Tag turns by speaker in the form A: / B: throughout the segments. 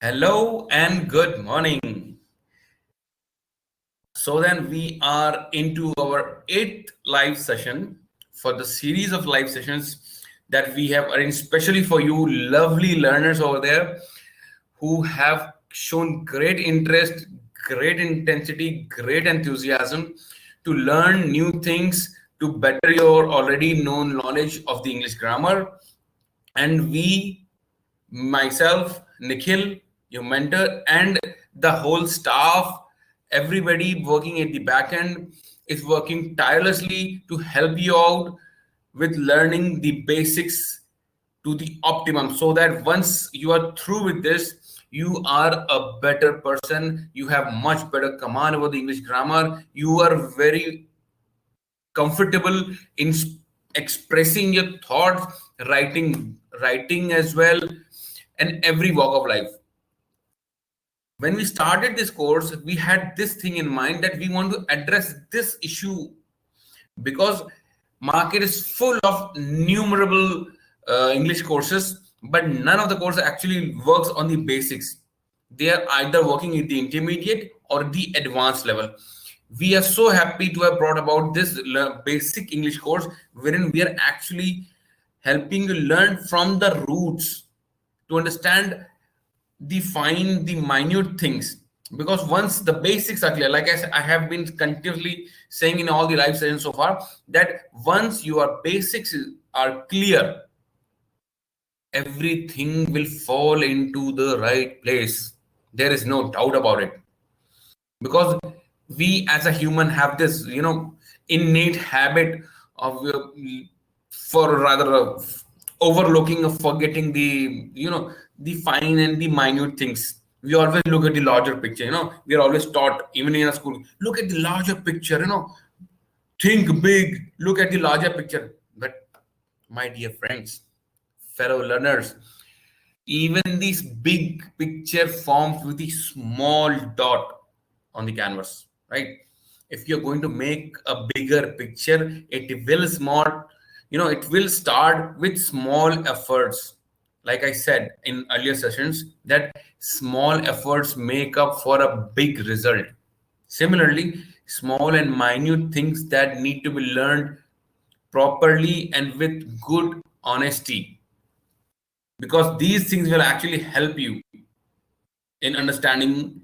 A: Hello and good morning. So then we are into our eighth live session for the series of live sessions that we have arranged specially for you lovely learners over there who have shown great interest, great intensity, great enthusiasm to learn new things to better your already known knowledge of the English grammar. And we, myself, Nikhil, your mentor, and the whole staff, everybody working at the back end is working tirelessly to help you out with learning the basics to the optimum so that once you are through with this, you are a better person. You have much better command over the English grammar. You are very comfortable in expressing your thoughts, writing as well, and every walk of life. When we started this course, we had this thing in mind that we want to address this issue because market is full of numerable English courses, but none of the courses actually works on the basics. They are either working at the intermediate or the advanced level. We are so happy to have brought about this basic English course wherein we are actually helping you learn from the roots to understand the minute things, because once the basics are clear, like I have been continuously saying in all the live sessions so far, that once your basics are clear, everything will fall into the right place. There is no doubt about it, because we as a human have this innate habit of for rather overlooking or forgetting the fine and the minute things. We always look at the larger picture. We are always taught, even in a school, look at the larger picture. Think big, look at the larger picture. But my dear friends, fellow learners, even this big picture forms with a small dot on the canvas, right? If you're going to make a bigger picture, it will start with small efforts. Like I said in earlier sessions, that small efforts make up for a big result. Similarly, small and minute things that need to be learned properly and with good honesty, because these things will actually help you in understanding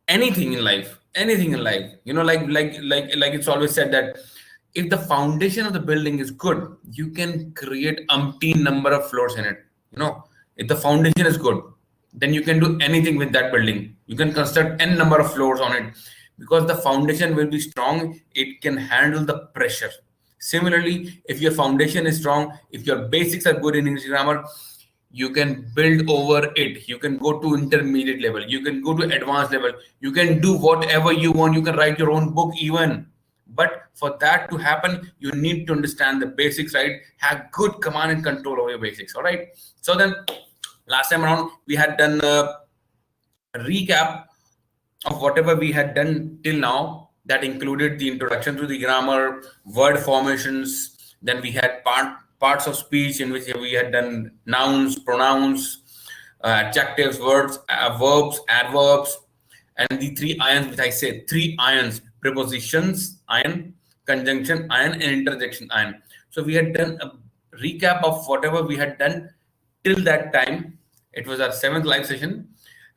A: anything in life. Like it's always said that if the foundation of the building is good, you can create umpteen number of floors in it. If the foundation is good, then you can do anything with that building. You can construct n number of floors on it, because the foundation will be strong. It can handle the pressure. Similarly, if your foundation is strong, if your basics are good in English grammar, you can build over it. You can go to intermediate level, you can go to advanced level, you can do whatever you want, you can write your own book even. But for that to happen, you need to understand the basics, right? Have good command and control over your basics. All right, so then last time around we had done a recap of whatever we had done till now. That included the introduction to the grammar, word formations. Then we had parts of speech in which we had done nouns, pronouns, adjectives, words, verbs, adverbs, and the three ions, which I said three ions: prepositions ion, conjunction ion, and interjection ion. So we had done a recap of whatever we had done till that time. It was our seventh live session,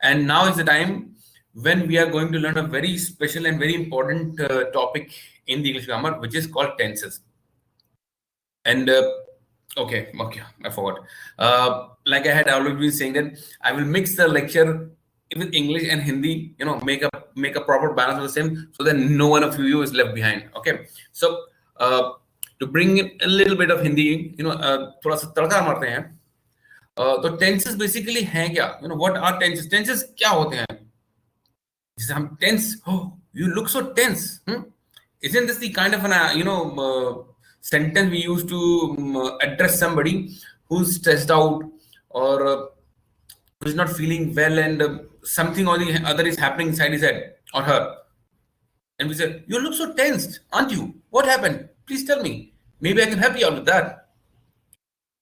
A: and now is the time when we are going to learn a very special and very important topic in the English grammar, which is called tenses. And okay, I forgot. Like I had already been saying that I will mix the lecture with English and Hindi. Make a proper balance of the same, so that no one of you is left behind. Okay, so to bring in a little bit of Hindi, थोड़ा सा तड़का मारते हैं. तो tenses basically हैं क्या? What are tenses? Tenses क्या होते हैं? I'm tense. Oh, you look so tense. Isn't this the kind of an sentence we use to address somebody who's stressed out, or who's not feeling well, and something or the other is happening inside his head or her, and we say, "You look so tensed, aren't you? What happened? Please tell me. Maybe I can help you out with that."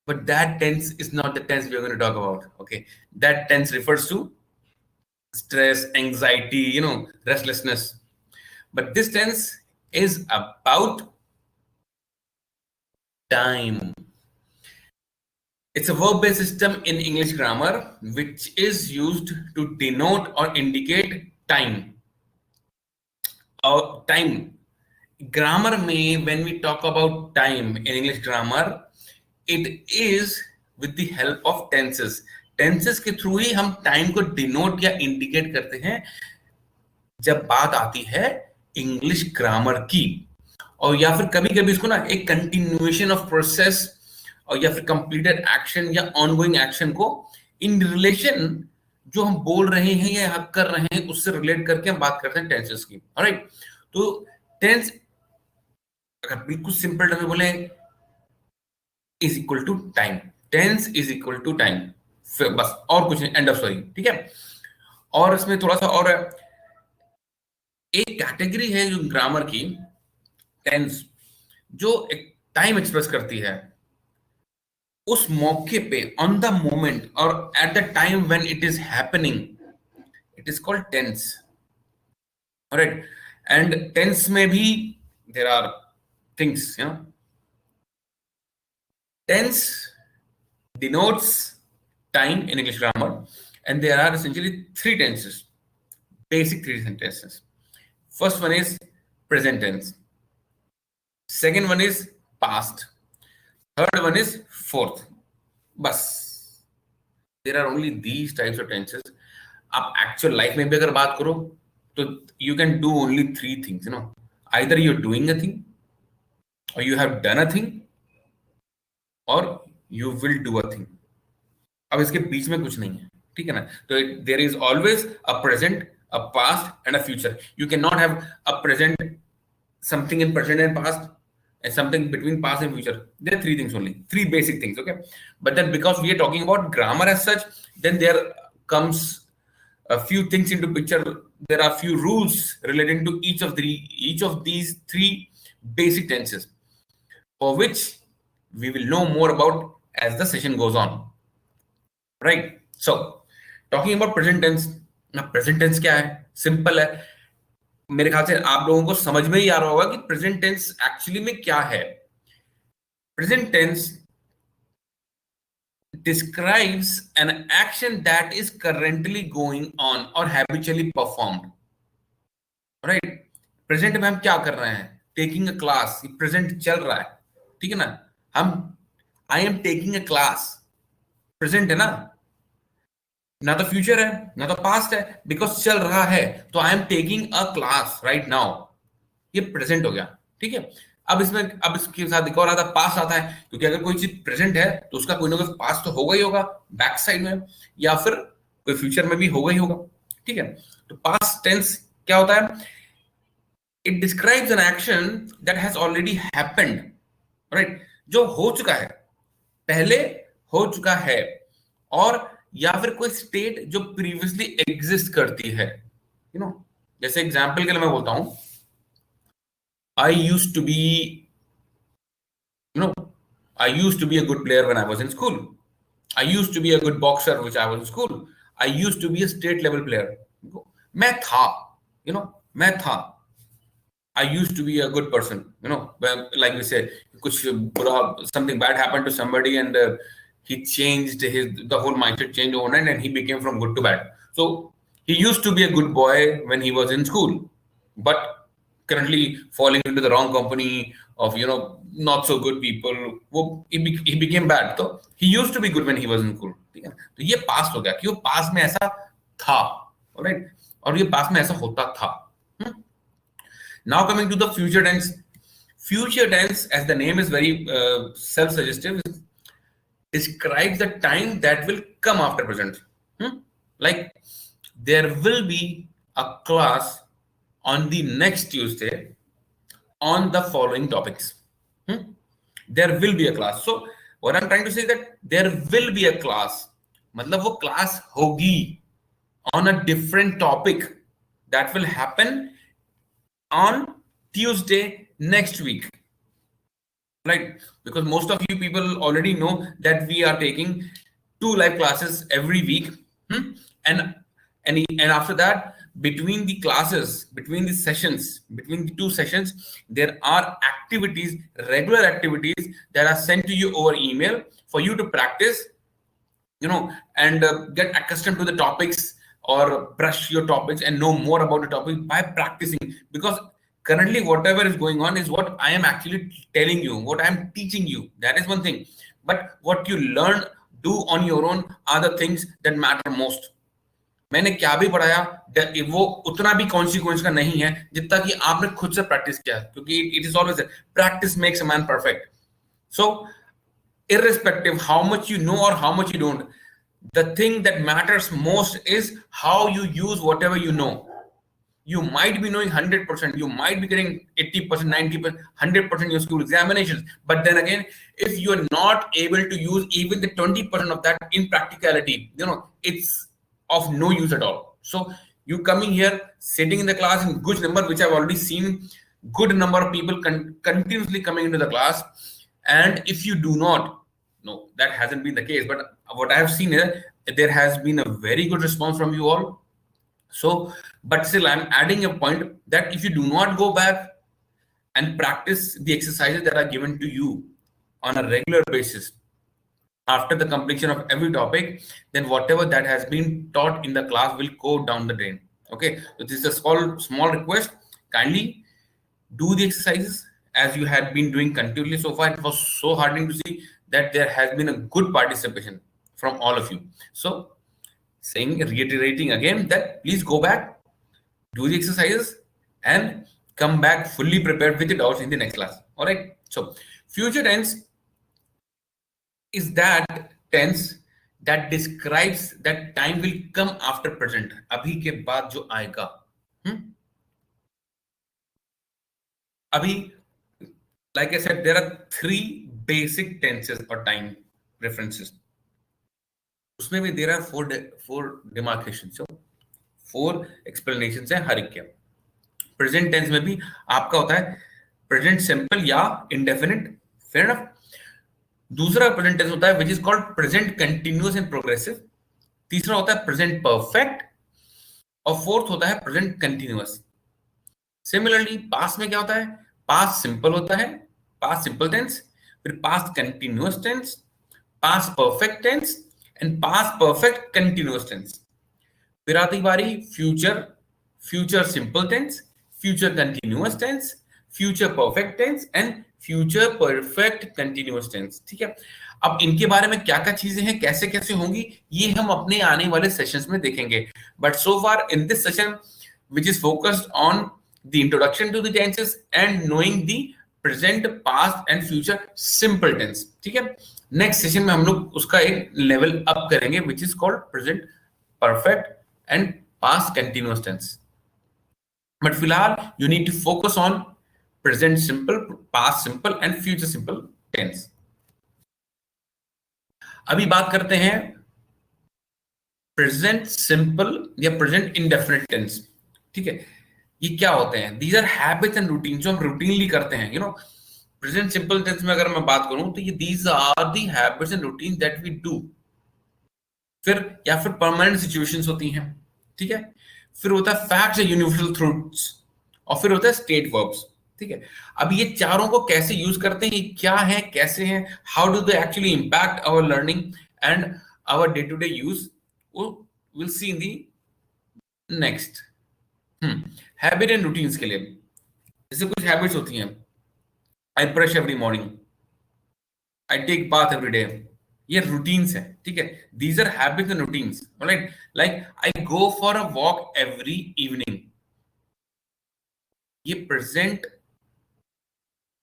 A: But that tense is not the tense we are going to talk about. Okay, that tense refers to stress, anxiety, restlessness. But this tense is about time. It's a verb-based system in English grammar which is used to denote or indicate time. Time. Grammar में when we talk about time in English grammar, it is with the help of tenses. Tenses के through ही हम time को denote या indicate करते हैं जब बात आती है इंग्लिश ग्रामर की, और या फिर कभी कभी इसको ना एक कंटिन्यूएशन ऑफ प्रोसेस और या फिर कंप्लीटेड एक्शन या ऑनगोइंग एक्शन को इन रिलेशन जो हम बोल रहे हैं या हम कर रहे हैं उससे रिलेट करके हम बात करते हैं टेंसेस की। ऑलराइट, तो टेंस अगर बिल्कुल सिंपल टर्म में बोले is equal to time, tense is equal to time, बस और कुछ नहीं, एंड ऑफ स्टोरी। ठीक है, और इसमें थोड़ा सा और एक कैटेगरी है जो ग्रामर की, टेंस, जो एक टाइम एक्सप्रेस करती है उस मौके पे, ऑन द मोमेंट और at the time when it is happening, it is called tense. Alright, and tense में भी there are things, tense denotes time in English grammar, and there are essentially three tenses, basic three tenses. First one is present tense, second one is past, third one is fourth. बस, there are only these types of tenses. आप actual life में भी अगर बात करो तो you can do only three things, either you're doing a thing, or you have done a thing, or you will do a thing. अब इसके बीच में कुछ नहीं है, ठीक है ना। तो there is always a present, a past and a future. You cannot have a present, something in present and past, and something between past and future. There are three things only, three basic things, okay? But then because we are talking about grammar as such, then there comes a few things into picture. There are few rules relating to each of these three basic tenses, for which we will know more about as the session goes on. Right? So, talking about present tense. ना present tense क्या है? Simple है। मेरे ख्याल से आप लोगों को समझ में ही आ रहा होगा कि present tense actually में क्या है। Present tense describes an action that is currently going on or habitually performed. Right? Present में हम क्या कर रहे हैं? Taking a class. Present चल रहा है, ठीक है ना। हम I am taking a class, present है ना तो फ्यूचर है ना तो पास्ट है, बिकॉज चल रहा है, तो I am taking a class right now, ये प्रेजेंट हो गया। ठीक है, अब इसके साथ एक और आता है, पास्ट आता है, क्योंकि अगर कोई चीज प्रेजेंट है तो उसका कोई ना कोई पास्ट तो होगा ही होगा बैक साइड में, या फिर कोई फ्यूचर में भी होगा ही होगा। ठीक है, तो पास्ट टेंस क्या होता है? It describes an action that has already happened, right, जो हो चुका है, पहले हो चुका है, और या फिर कोई स्टेट जो प्रीवियसली एग्जिस्ट करती है, जैसे एग्जांपल के लिए मैं बोलता हूं, I used to be a good player when I was in school. I used to be a good boxer which I was in school. I used to be a state level player. मैं था, मैं था। I used to be a good person, like we said, कुछ बुरा, something bad happened to somebody and he changed the whole mindset changed overnight and he became from good to bad. So he used to be a good boy when he was in school, but currently falling into the wrong company of not so good people, he became bad. So he used to be good when he was in school. ठीक है, तो ये past हो गया कि वो past में ऐसा था, राइट, और ये पास्ट में ऐसा होता था। Now coming to the future tense. Future tense, as the name is very self-suggestive, describes the time that will come after present. Like there will be a class on the next Tuesday on the following topics. There will be a class. So what I'm trying to say is that there will be a class, मतलब वो class होगी on a different topic that will happen on Tuesday next week, right? Because most of you people already know that we are taking 2 live classes every week, and and after that, between the classes, between the sessions, between the two sessions, there are activities, regular activities that are sent to you over email for you to practice, and get accustomed to the topics, or brush your topics and know more about the topic by practicing. Because currently whatever is going on is what I am actually telling you, what I am teaching you. That is one thing, but what you learn, do on your own, are the things that matter most. मैंने क्या भी पढ़ाया वो उतना भी consequence का नहीं है जितना कि आपने खुद से प्रैक्टिस किया, क्योंकि it is always practice makes a man perfect. So irrespective how much you know or how much you don't, the thing that matters most is how you use whatever you know. You might be knowing 100%, you might be getting 80%, 90%, 100% your school examinations, but then again, if you are not able to use even the 20% of that in practicality, it's of no use at all. So you coming here, sitting in the class in good number, which I've already seen good number of people continuously coming into the class, and if you do not, no, that hasn't been the case, but what I have seen is there has been a very good response from you all. So, but still I'm adding a point that if you do not go back and practice the exercises that are given to you on a regular basis after the completion of every topic, then whatever that has been taught in the class will go down the drain. Okay, so this is a small request. Kindly do the exercises as you had been doing continuously so far. It was so heartening to see that there has been a good participation from all of you. So reiterating again that please go back, do the exercises, and come back fully prepared with the doubts in the next class. All right. So future tense is that tense that describes that time will come after present. अभी के बाद जो आएगा. अभी, like I said, there are 3 basic tenses or time references. उसमें भी there are 4 demarcations. So 4 explanations है हर एक के. Present tense में भी आपका होता है present simple या indefinite. Fair enough. दूसरा present tense होता है which is called present continuous and progressive. तीसरा होता है present perfect, और फोर्थ होता है present continuous. Similarly, past में क्या होता है? Past simple होता है, past simple tense, फिर past continuous tense, past perfect tense, and past perfect continuous tense. फिर आती बारी future simple tense, future continuous tense, future perfect tense, and future perfect continuous tense. ठीक है. अब इनके बारे में क्या क्या चीजें हैं, कैसे कैसे होंगी, ये हम अपने आने वाले सेशंस में देखेंगे. But so far in this session which is focused on the introduction to the tenses and knowing the present, past and future simple tense. ठीक है. नेक्स्ट सेशन में हम लोग उसका एक लेवल अप करेंगे which is called present perfect and past continuous tense. But फिलहाल you need to focus on present simple, past simple and future simple tense. अभी बात करते हैं प्रेजेंट सिंपल या प्रेजेंट इंडेफिनिट टेंस. ठीक है. ये क्या होते हैं? These are habits and routine जो हम रूटीनली करते हैं. प्रेजेंट सिंपल टेंस में अगर मैं बात करूं तो ये these are the habits and routine that we do. फिर या फिर परमानेंट सिचुएशंस होती हैं. ठीक है. फिर होता है फैक्ट्स एंड यूनिवर्सल ट्रूथ्स, और फिर होता है स्टेट वर्ब्स. ठीक है. अब ये चारों को कैसे यूज करते हैं, ये क्या है, कैसे हैं, how do they actually impact our learning and our day to day use, will see in the next. Habit and routines के लिए जैसे कुछ हैबिट्स होती हैं. I brush every morning, I take bath every day. ये routines है. ठीक है. These are habits and routines. Alright. Like I go for a walk every evening. ये प्रेजेंट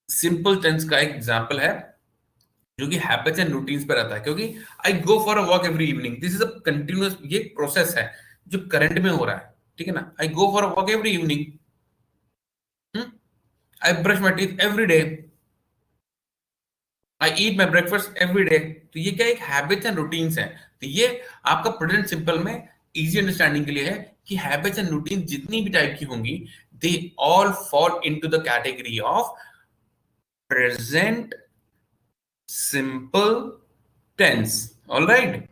A: सिंपल टेंस का एक एग्जांपल है जो कि हैबिट्स एंड रूटीन्स पे रहता है, क्योंकि I go for a walk every evening, this is a continuous, ये प्रोसेस है जो करंट में हो रहा है. ठीक है ना. I go for a walk every evening, I brush my teeth every day, I eat my breakfast every day. तो ये क्या एक हैबिट्स एंड रूटीन्स है. तो ये आपका प्रेजेंट सिंपल में इजी अंडरस्टैंडिंग के लिए है कि हैबिट्स एंड रूटीन जितनी भी टाइप की होंगी, they all fall into the category of present simple tense. All right.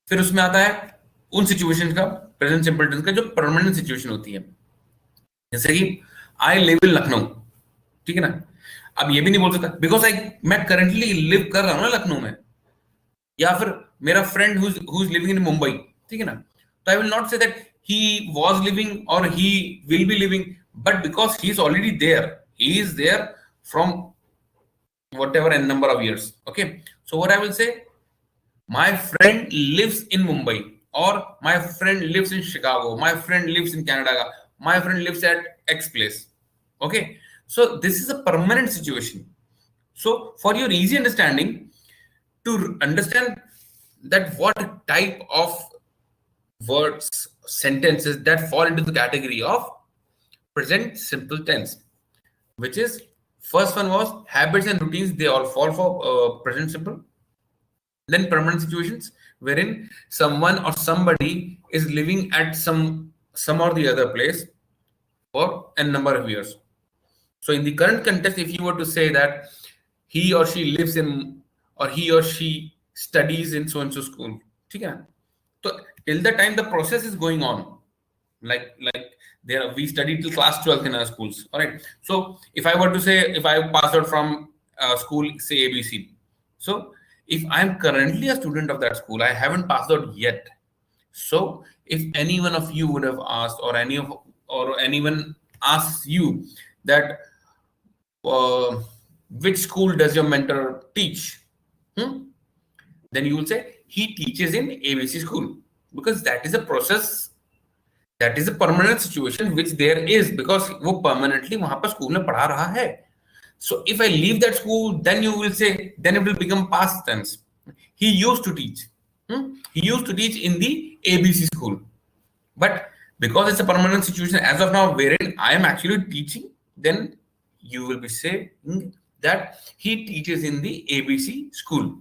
A: फिर उसमें आता है उन सिचुएशन का प्रेजेंट सिंपल टेंस का जो परमानेंट सिचुएशन होती है, जैसे कि आई लिव इन लखनऊ, ठीक है ना। अब ये भी नहीं बोल सकता बिकॉज मैं करंटली लिव कर रहा हूं ना लखनऊ में, या फिर मेरा friend who is living in Mumbai, ठीक है ना। तो I will not say that he was living और he will be living, but because he is already there, he is there from whatever n number of years. Okay, so what I will say, my friend lives in Mumbai, or my friend lives in Chicago, my friend lives in Canada, my friend lives at X place. Okay, so this is a permanent situation. So for your easy understanding, to understand that what type of words, sentences that fall into the category of present simple tense, which is first one was habits and routines, they all fall for present simple. Then permanent situations wherein someone or somebody is living at some or the other place for a number of years. So in the current context, if you were to say that he or she lives in, or he or she studies in so and so school, ठीक है, so till the time the process is going on, like there we studied till class 12th in our schools, all right. So if I were to say, if I passed out from school, say ABC, so if I'm currently a student of that school, I haven't passed out yet. So if any one of you would have asked, or anyone asks you that which school does your mentor teach, then you will say he teaches in ABC school, because that is a process, that is a permanent situation which there is, because वो permanently वहां पर school में पढ़ा रहा है. So if I leave that school, then you will say, then it will become past tense. He used to teach. He used to teach in the ABC school. But because it's a permanent situation as of now, wherein I am actually teaching, then you will be saying that he teaches in the ABC school.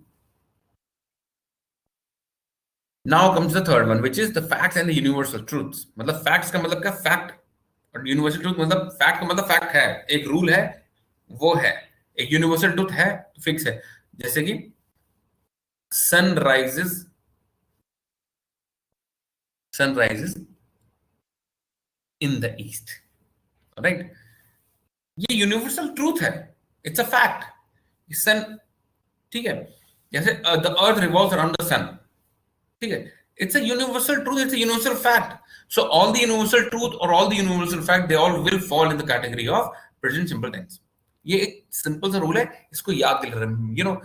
A: Now comes the third one, which is the facts and the universal truths. मतलब facts का मतलब क्या, fact, और universal truth मतलब fact का मतलब fact है, एक rule है, वो है. एक universal truth है, fix है. जैसे कि sun rises in the east, right? ये universal truth है, it's a fact. sun, ठीक है, जैसे the earth revolves around the sun, ठीक है, it's a universal truth, it's a universal fact. So all the universal truth or all the universal fact, they all will fall in the category of present simple tense. ये एक simple सा rule है, इसको याद कर लेना. You know,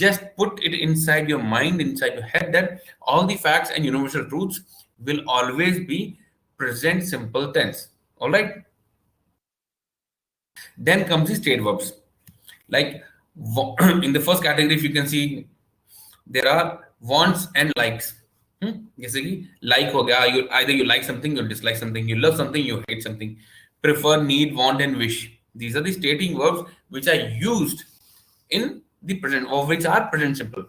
A: just put it inside your mind, inside your head, that all the facts and universal truths will always be present simple tense. All right. Then comes the state verbs. Like in the first category, if you can see, there are wants and likes. जैसे कि like हो गया, you either you like something, you dislike something, you love something, you hate something. Prefer, need, want, and wish. These are the stating verbs which are used in the present, or which are present simple.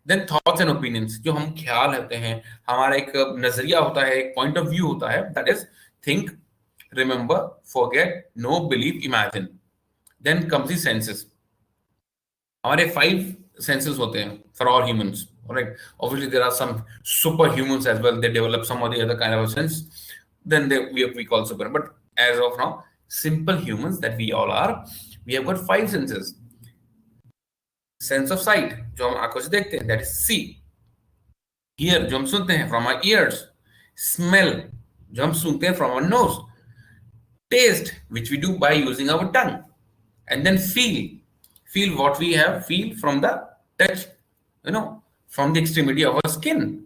A: Then thoughts and opinions, जो हम ख्याल होते हैं, हमारा एक नजरिया होता है, एक point of view होता है, that is think, remember, forget, know, believe, imagine. Then comes the senses. हमारे 5 senses होते हैं for all humans. All right. Obviously, there are some superhumans as well. They develop some or the other kind of a sense. Then we call super. But as of now, simple humans that we all are, we have got 5 senses. Sense of sight, जो हम आंखों से देखते हैं, that is see. Hear, जो हम सुनते हैं, from our ears. Smell, जो हम सुनते हैं, from our nose. Taste, which we do by using our tongue. And then feel what we have, feel from the touch, you know, from the extremity of our skin,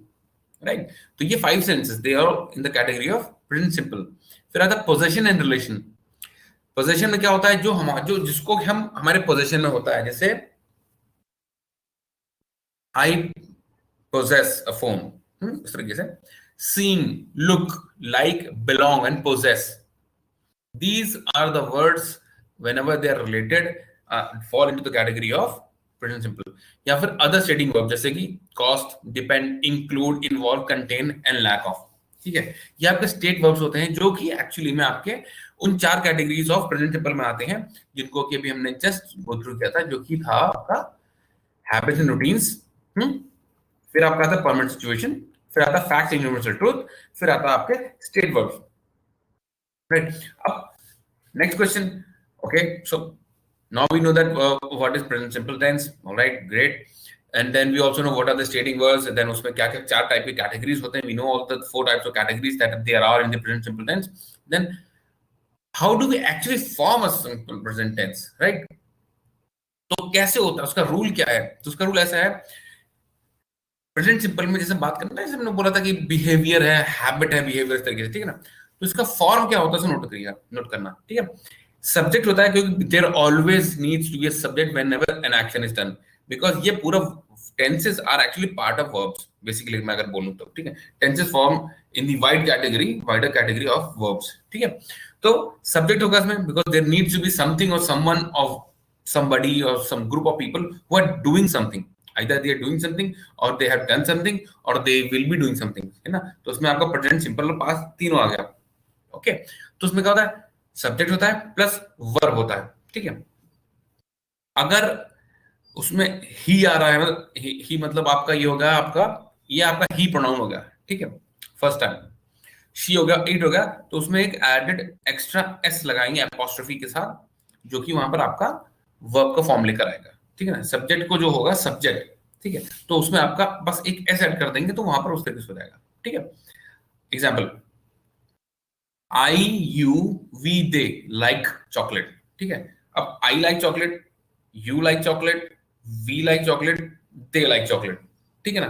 A: right? So ये 5 senses, they are in the category of present simple. फिर आता possession and relation. Possession में क्या होता है, जो जिसको हम हमारे possession में होता है, जैसे I possess a phone, इस तरीके से. Seem, look, like, belong, and possess. These are the words whenever they are related fall into the category of present simple. या फिर other stating verb, जैसे कि cost, depend, include, involve, contain, and lack of. ठीक है, ये आपके state verbs होते हैं जो कि एक्चुअली में आपके उन 4 कैटेगरीज ऑफ प्रेजेंट सिंपल में आते हैं, जिनको कि अभी हमने जस्ट गो थ्रू किया था, जो कि था आपका हैबिट्स एंड रूटीन्स, फिर आपका था परमानेंट सिचुएशन, फिर आता है फैक्ट यूनिवर्सल ट्रूथ, फिर आता है आपके स्टेट वर्ब्स, राइट? अब next question. Okay, so now we know that what is present simple tense. All right, great. And then we also know what are the stating verbs. And then उसमें क्या क्या चार type के categories होते हैं. We know all the four types of categories that there are in the present simple tense. Then how do we actually form a simple present tense, right? तो कैसे होता है, उसका रूल क्या है? तो उसका रूल ऐसा है, प्रेजेंट सिंपल में जैसे बात करना है, जैसे हमने बोला था कि बिहेवियर है, हैबिट है, बिहेवियर इस तरीके से, ठीक है ना? तो इसका फॉर्म क्या होता है, नोट करना, ठीक है? सब्जेक्ट होता है, क्योंकि there always needs to be a subject whenever an action is done, because ये पूरा tenses are actually part of verbs basically, मैं अगर बोलूं तो, ठीक है? Tenses form in the wider category of verbs, ठीक है? तो सब्जेक्ट होगा इसमें, because there needs to be something और someone of somebody or some group of people who are doing something, either they are doing something or they have done something or they will be doing something, है ना? तो उसमें आपका present simple और past तीनों आ गया, okay? तो उसमें क्या होता है, सब्जेक्ट होता है प्लस वर्ब होता है, ठीक है? अगर उसमें ही आ रहा है, मतलब ही मतलब आपका ये होगा, ये आपका ही प्रोनाउन हो गया, ठीक है? फर्स्ट टाइम शी हो गया, इट हो गया, तो उसमें एक एडेड एक्स्ट्रा एस लगाएंगे एपोस्ट्रोफी के साथ, जो कि वहां पर आपका वर्ब का फॉर्म लेकर आएगा, ठीक है ना? सब्जेक्ट को जो होगा सब्जेक्ट, ठीक है, तो उसमें आपका बस एक एस ऐड कर देंगे, तो वहां पर उस तरीके से हो जाएगा, ठीक है? Example, I you we they like chocolate, ठीक है? अब I like chocolate, you like chocolate, we like chocolate, they like chocolate, ठीक है ना?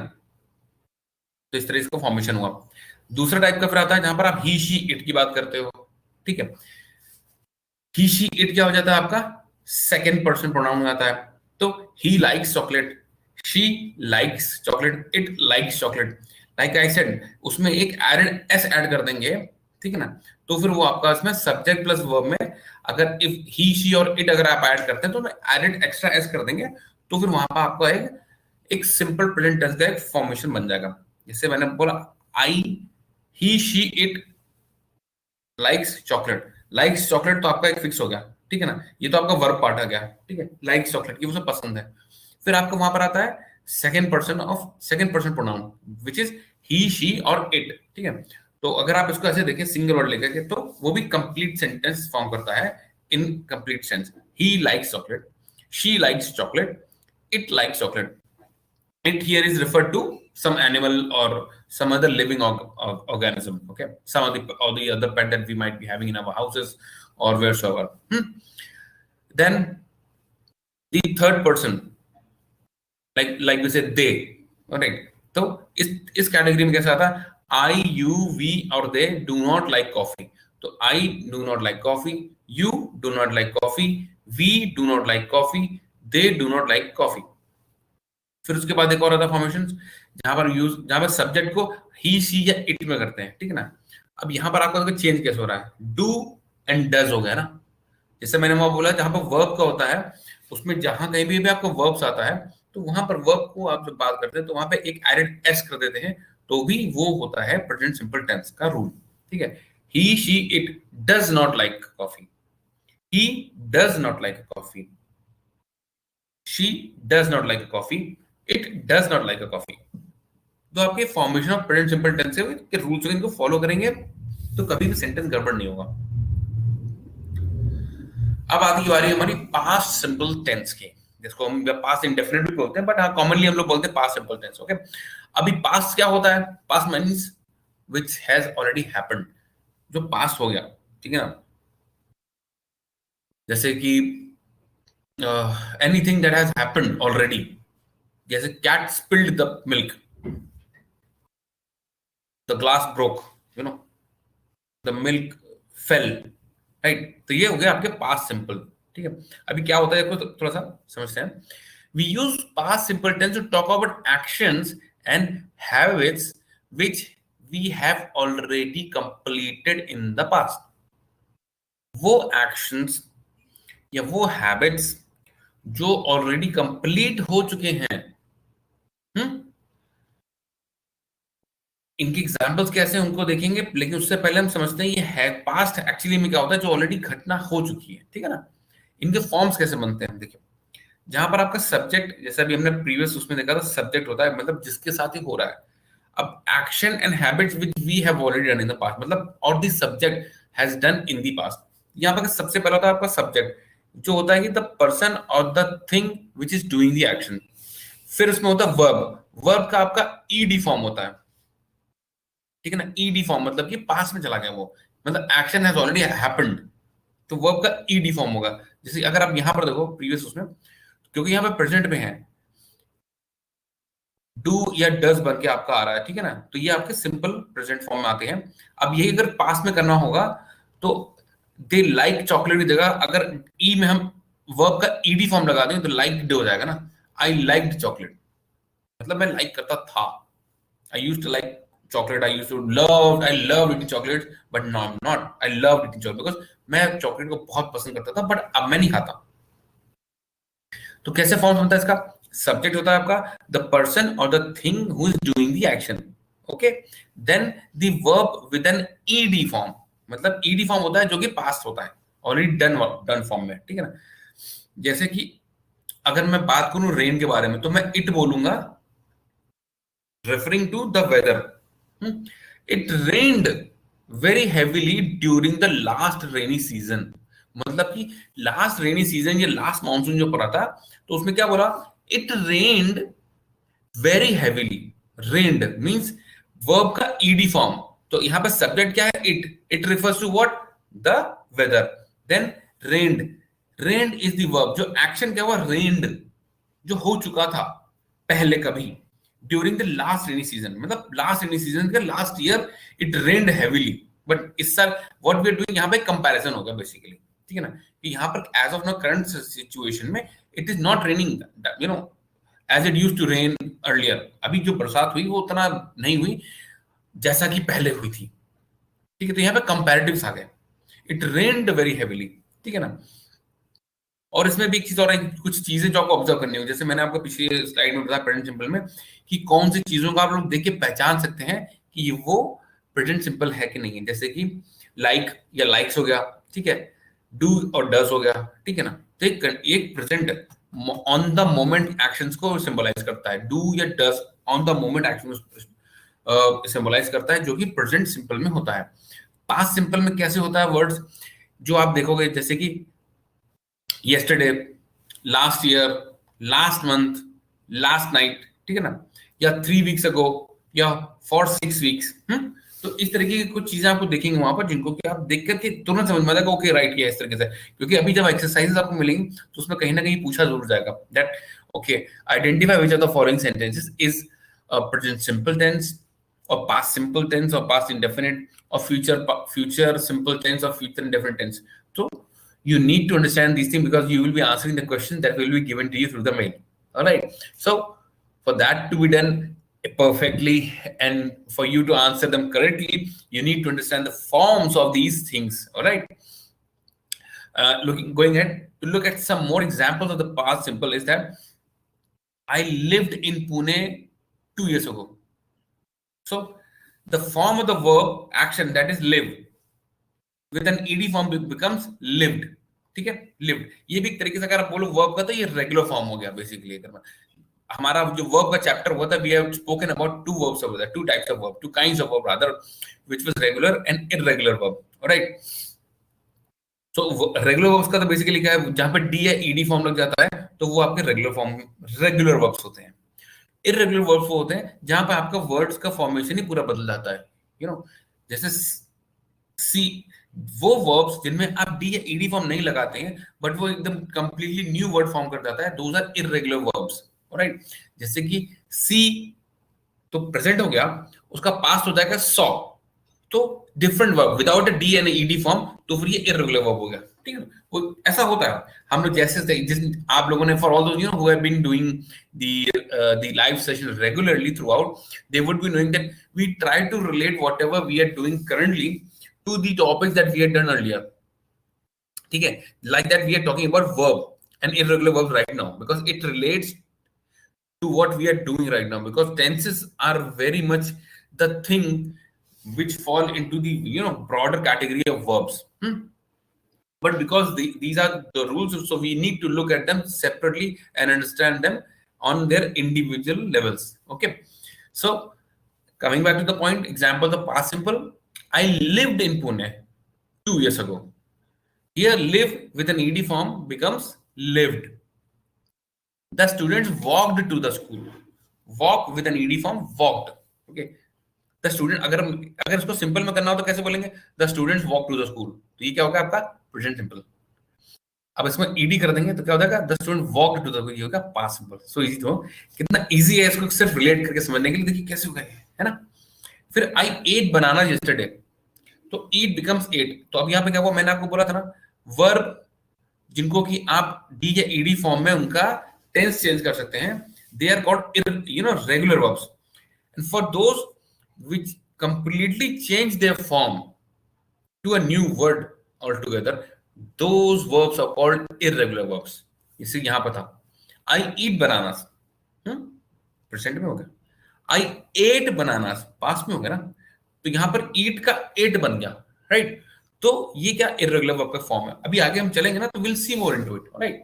A: तो इस तरह इसका फॉर्मेशन हुआ। दूसरा टाइप का फिर आता है जहां पर आप ही शी इट की बात करते हो, ठीक है? ही शी इट क्या हो जाता है आपका, सेकेंड पर्सन प्रोनाउन हो जाता है। तो he likes chocolate, she likes chocolate, it likes chocolate, like I said, उसमें एक एडेड एस ऐड कर देंगे, ठीक है ना? तो फिर वो आपका इसमें सब्जेक्ट प्लस वर्ब में, अगर इफ ही शी और इट अगर आप ऐड करते हैं तो एडेड एक्स्ट्रा एस कर देंगे, तो फिर वहां पर आपका एक सिंपल प्रेजेंट टेंस का एक फॉर्मेशन बन जाएगा। जैसे मैंने बोला, I he she it likes chocolate, likes chocolate तो आपका एक फिक्स हो गया, ठीक है ना? ये तो आपका वर्ब पार्ट आ गया, ठीक है? लाइक्स चॉकलेट, ये उसे पसंद है। फिर आपको वहां पर आता है second person pronoun which is he she और इट, ठीक है? तो अगर आप इसको ऐसे देखें सिंगल वर्ड लेकर के, तो वो भी कंप्लीट सेंटेंस फॉर्म करता है in complete sense. He likes chocolate, she likes chocolate, it likes chocolate. It here is referred to some animal or some other living organism, okay? Some of the other pet that we might be having in our houses or wheresoever. Then the third person, like we said, they, alright? तो इस category में कैसा आता है, I, you, we और they do not like coffee. तो I do not like coffee, you do not like coffee, we do not like coffee, they do not like coffee. फिर उसके बाद एक और आता है फॉर्मेशन, जहां पर सब्जेक्ट को ही शी या इट में करते हैं, ठीक है ना? अब यहां पर आपका चेंज कैसे हो रहा है, डू एंड डज हो गया ना? जैसे मैंने वहां बोला जहां पर वर्ब का होता है, उसमें जहां कहीं भी आपको वर्ब्स आता है, तो वहां पर वर्ब को आप जब बात करते हैं तो वहां पे एक एडेड एस कर देते हैं, तो भी वो होता है प्रेजेंट सिंपल टेंस का रूल, ठीक है? He she it does not like coffee, he does not like coffee, she does not like coffee, it does not like a coffee. तो आपके formation of present simple tense के rules इनको follow करेंगे तो कभी भी सेंटेंस गड़बड़ नहीं होगा। अब आती बारी हमारी पास्ट सिंपल टेंस की, जिसको हम पास्ट इंडेफिनिट भी बोलते हैं, बट हाँ कॉमनली हम लोग बोलते हैं पास्ट सिंपल टेंस, ओके? अभी पास्ट क्या होता है, past means which has already happened, जो पास्ट हो गया, ठीक है ना? जैसे कि anything that has happened already, जैसे cat spilled the milk, the glass broke, the milk fell, right? तो ये हो गया आपके past simple, ठीक है? अभी क्या होता है आपको थोड़ा सा समझते हैं। We use past simple tense to talk about actions and habits which we have already completed in the past. वो actions या वो habits जो already complete हो चुके हैं, इनके एग्जांपल्स कैसे उनको देखेंगे, लेकिन उससे पहले हम समझते हैं ये है पास्ट एक्चुअली में क्या होता है, जो ऑलरेडी घटना हो चुकी है, ठीक है ना? इनके फॉर्म्स कैसे बनते हैं देखिए, जहां पर आपका सब्जेक्ट, जैसे अभी हमने प्रीवियस उसमें देखा था, सब्जेक्ट होता है मतलब जिसके साथ ही हो रहा है। अब action and habits which we have already done in the past, मतलब और the subject has done in the past. यहाँ पर सबसे पहला होता है आपका सब्जेक्ट, जो होता है कि द पर्सन और the thing which is doing the action. फिर उसमें होता है वर्ब, वर्ब का आपका ईडी फॉर्म होता है, ठीक है ना। ईडी फॉर्म मतलब कि पास्ट में चला गया वो, मतलब एक्शन हैज ऑलरेडी हैपेंड, तो वर्ब का ईडी फॉर्म होगा। जैसे अगर आप यहां पर देखो प्रीवियस उसमें, क्योंकि यहाँ पे प्रेजेंट में है, डू या डज बन के आपका आ रहा है, ठीक है ना, तो ये आपके सिंपल प्रेजेंट फॉर्म में आते हैं। अब यही अगर पास्ट में करना होगा तो दे लाइक चॉकलेट की जगह अगर ई में हम वर्ब का ईडी फॉर्म लगा दें तो लाइक हो जाएगा ना। आई लाइक्ड चॉकलेट, मतलब मैं लाइक करता था। I used to like chocolate, I loved eating chocolate, but no, I'm not. I loved eating chocolate because मैं चॉकलेट को बहुत पसंद करता था, बट अब मैं नहीं खाता। तो कैसे फॉर्म बनता है इसका? सब्जेक्ट होता है आपका द पर्सन और the thing who is doing the action, okay. Then the verb with an ED form, मतलब ईडी फॉर्म होता है जो कि पास्ट होता है, ऑलरेडी डन फॉर्म में, ठीक है ना। जैसे कि अगर मैं बात करूं रेन के बारे में तो मैं इट बोलूंगा, referring to the weather. It rained very heavily during the last rainy season, मतलब कि लास्ट रेनी सीजन या लास्ट मानसून जो पड़ा था तो उसमें क्या बोला, it rained very heavily. Rained means verb का ईडी फॉर्म, तो यहां पर सब्जेक्ट क्या है, it refers to what, the weather. Then rained, rained is the verb, जो एक्शन क्या हुआ, रेन्ड, जो हो चुका था पहले कभी during the last rainy season, मतलब लास्ट रेनी सीजन का last year it rained heavily. But इस साल व्हाट वी आर डूइंग, यहाँ पे कंपैरिजन होगा बेसिकली, ठीक है ना, कि यहाँ पर as of now current situation में it is not raining you know as it used to rain earlier. अभी जो बरसात हुई वो उतना नहीं हुई जैसा कि पहले हुई थी, ठीक है। तो यहाँ पे कंपैरेटिव्स आ गए, इट रेन्ड वेरी हेवीली, ठीक है ना। और इसमें भी एक चीज और है, कुछ चीजें जो आपको ऑब्जर्व करनी होगी, जैसे मैंने आपको पिछली स्लाइड में बताया प्रेजेंट सिंपल में कि कौन सी चीजों को आप लोग देख के पहचान सकते हैं कि वो प्रेजेंट सिंपल है कि नहीं है। जैसे कि लाइक या लाइक्स हो गया, ठीक है, डू और डज हो गया, ठीक है ना। तो एक present on the moment actions को सिंबलाइज करता है, डू या does on the moment action symbolise करता है, जो कि प्रेजेंट सिंपल में होता है। पास्ट सिंपल में कैसे होता है वर्ड्स, जो आप देखोगे जैसे कि yesterday, last year, last month, last night, ठीक है ना, या 3 weeks ago, या for 6 weeks। तो इस तरीके की कुछ चीजें आपको देखेंगे वहां पर, जिनको कि आप देख करके तुरंत समझ में आएगा ओके राइट किया इस तरीके से। क्योंकि अभी जब एक्सरसाइजेस आपको मिलेंगी तो उसमें कहीं ना कहीं पूछा जरूर जाएगा that okay identify which of the following sentences is present simple tense और पास्ट सिंपल टेंस और पास्ट इंडेफिनिट और फ्यूचर सिंपल टेंस और फ्यूचर इंडेफिनिट टेंस। तो you need to understand these things because you will be answering the questions that will be given to you through the mail. All right. So for that to be done perfectly and for you to answer them correctly, you need to understand the forms of these things. All right. Going ahead to look at some more examples of the past simple is that I lived in Pune 2 years ago. So the form of the verb action that is live with an ed form becomes lived, ठीक है, lived। ये भी एक तरीके से अगर आप बोलो वर्ब का तो ये रेगुलर फॉर्म हो गया बेसिकली। अगर हमारा जो वर्ब का चैप्टर हुआ था we have spoken about two verbs over that, two types of verb, two kinds of verb rather, which was regular and irregular verb, alright. So regular verbs का तो बेसिकली क्या है, जहां पे डी या ईडी फॉर्म लग जाता है तो वो आपके रेगुलर फॉर्म रेगुलर वर्ब्स होते हैं। इररेगुलर वर्ब्स वो होते हैं जहां पे आपका वर्ड्स का फॉर्मेशन ही पूरा बदल जाता है, यू नो, जैसे सी, वो वर्ब्स जिनमें आप डी या ईडी फॉर्म नहीं लगाते हैं बट वो एकदम कंप्लीटली न्यू वर्ड फॉर्म कर जाता है, those are irregular verbs, alright. जैसे कि सी तो प्रेजेंट हो गया, उसका पास्ट हो जाएगा सॉ, तो different verb without a D and ED form, तो फिर ये इररेगुलर वर्ब हो गया, ठीक है। वो ऐसा होता है हम लोग जैसे जिस आप लोगों ने for all those you know who have been doing the live session regularly throughout, they would be knowing that we try to relate whatever we are doing currently to the topics that we had done earlier, ठीक है। Like that we are talking about verb and irregular verbs right now because it relates to what we are doing right now, because tenses are very much the thing which fall into the broader category of verbs, but because these are the rules, so we need to look at them separately and understand them on their individual levels, okay। So Coming back to the point, example the past simple. I lived in Pune 2 years ago. Here live with an ed form becomes lived. The students walked to the school. Walk with an ed form walked. Okay. The student, अगर अगर इसको simple में करना हो तो कैसे बोलेंगे? The students walk to the school. तो ये क्या होगा आपका प्रेजेंट सिंपल. अब इसमें ईडी कर देंगे तो क्या हो जाएगा? The student walked to the, ये होगा पास्ट सिंपल. So easy. तो कितना इजी है इसको सिर्फ रिलेट करके समझने के लिए. देखिए कैसे होगा, है ना. फिर आई एट बनाना यस्टरडे, तो ईट बिकम्स एट. तो अब यहाँ पे क्या हुआ, मैंने आपको बोला था ना, वर्ब जिनको कि आप डी या ईडी फॉर्म में उनका टेंस चेंज कर सकते हैं, they are called regular verbs. And for those which completely change their form to a new word all together, those verbs are called irregular verbs. इसे यहां पर था I eat bananas, प्रेजेंट में हो गया. I ate bananas पास्ट में हो गया ना, तो यहां पर eat का ate बन गया, राइट. तो ये क्या irregular verb का फॉर्म है. अभी आगे हम चलेंगे ना तो we'll see more into it, right.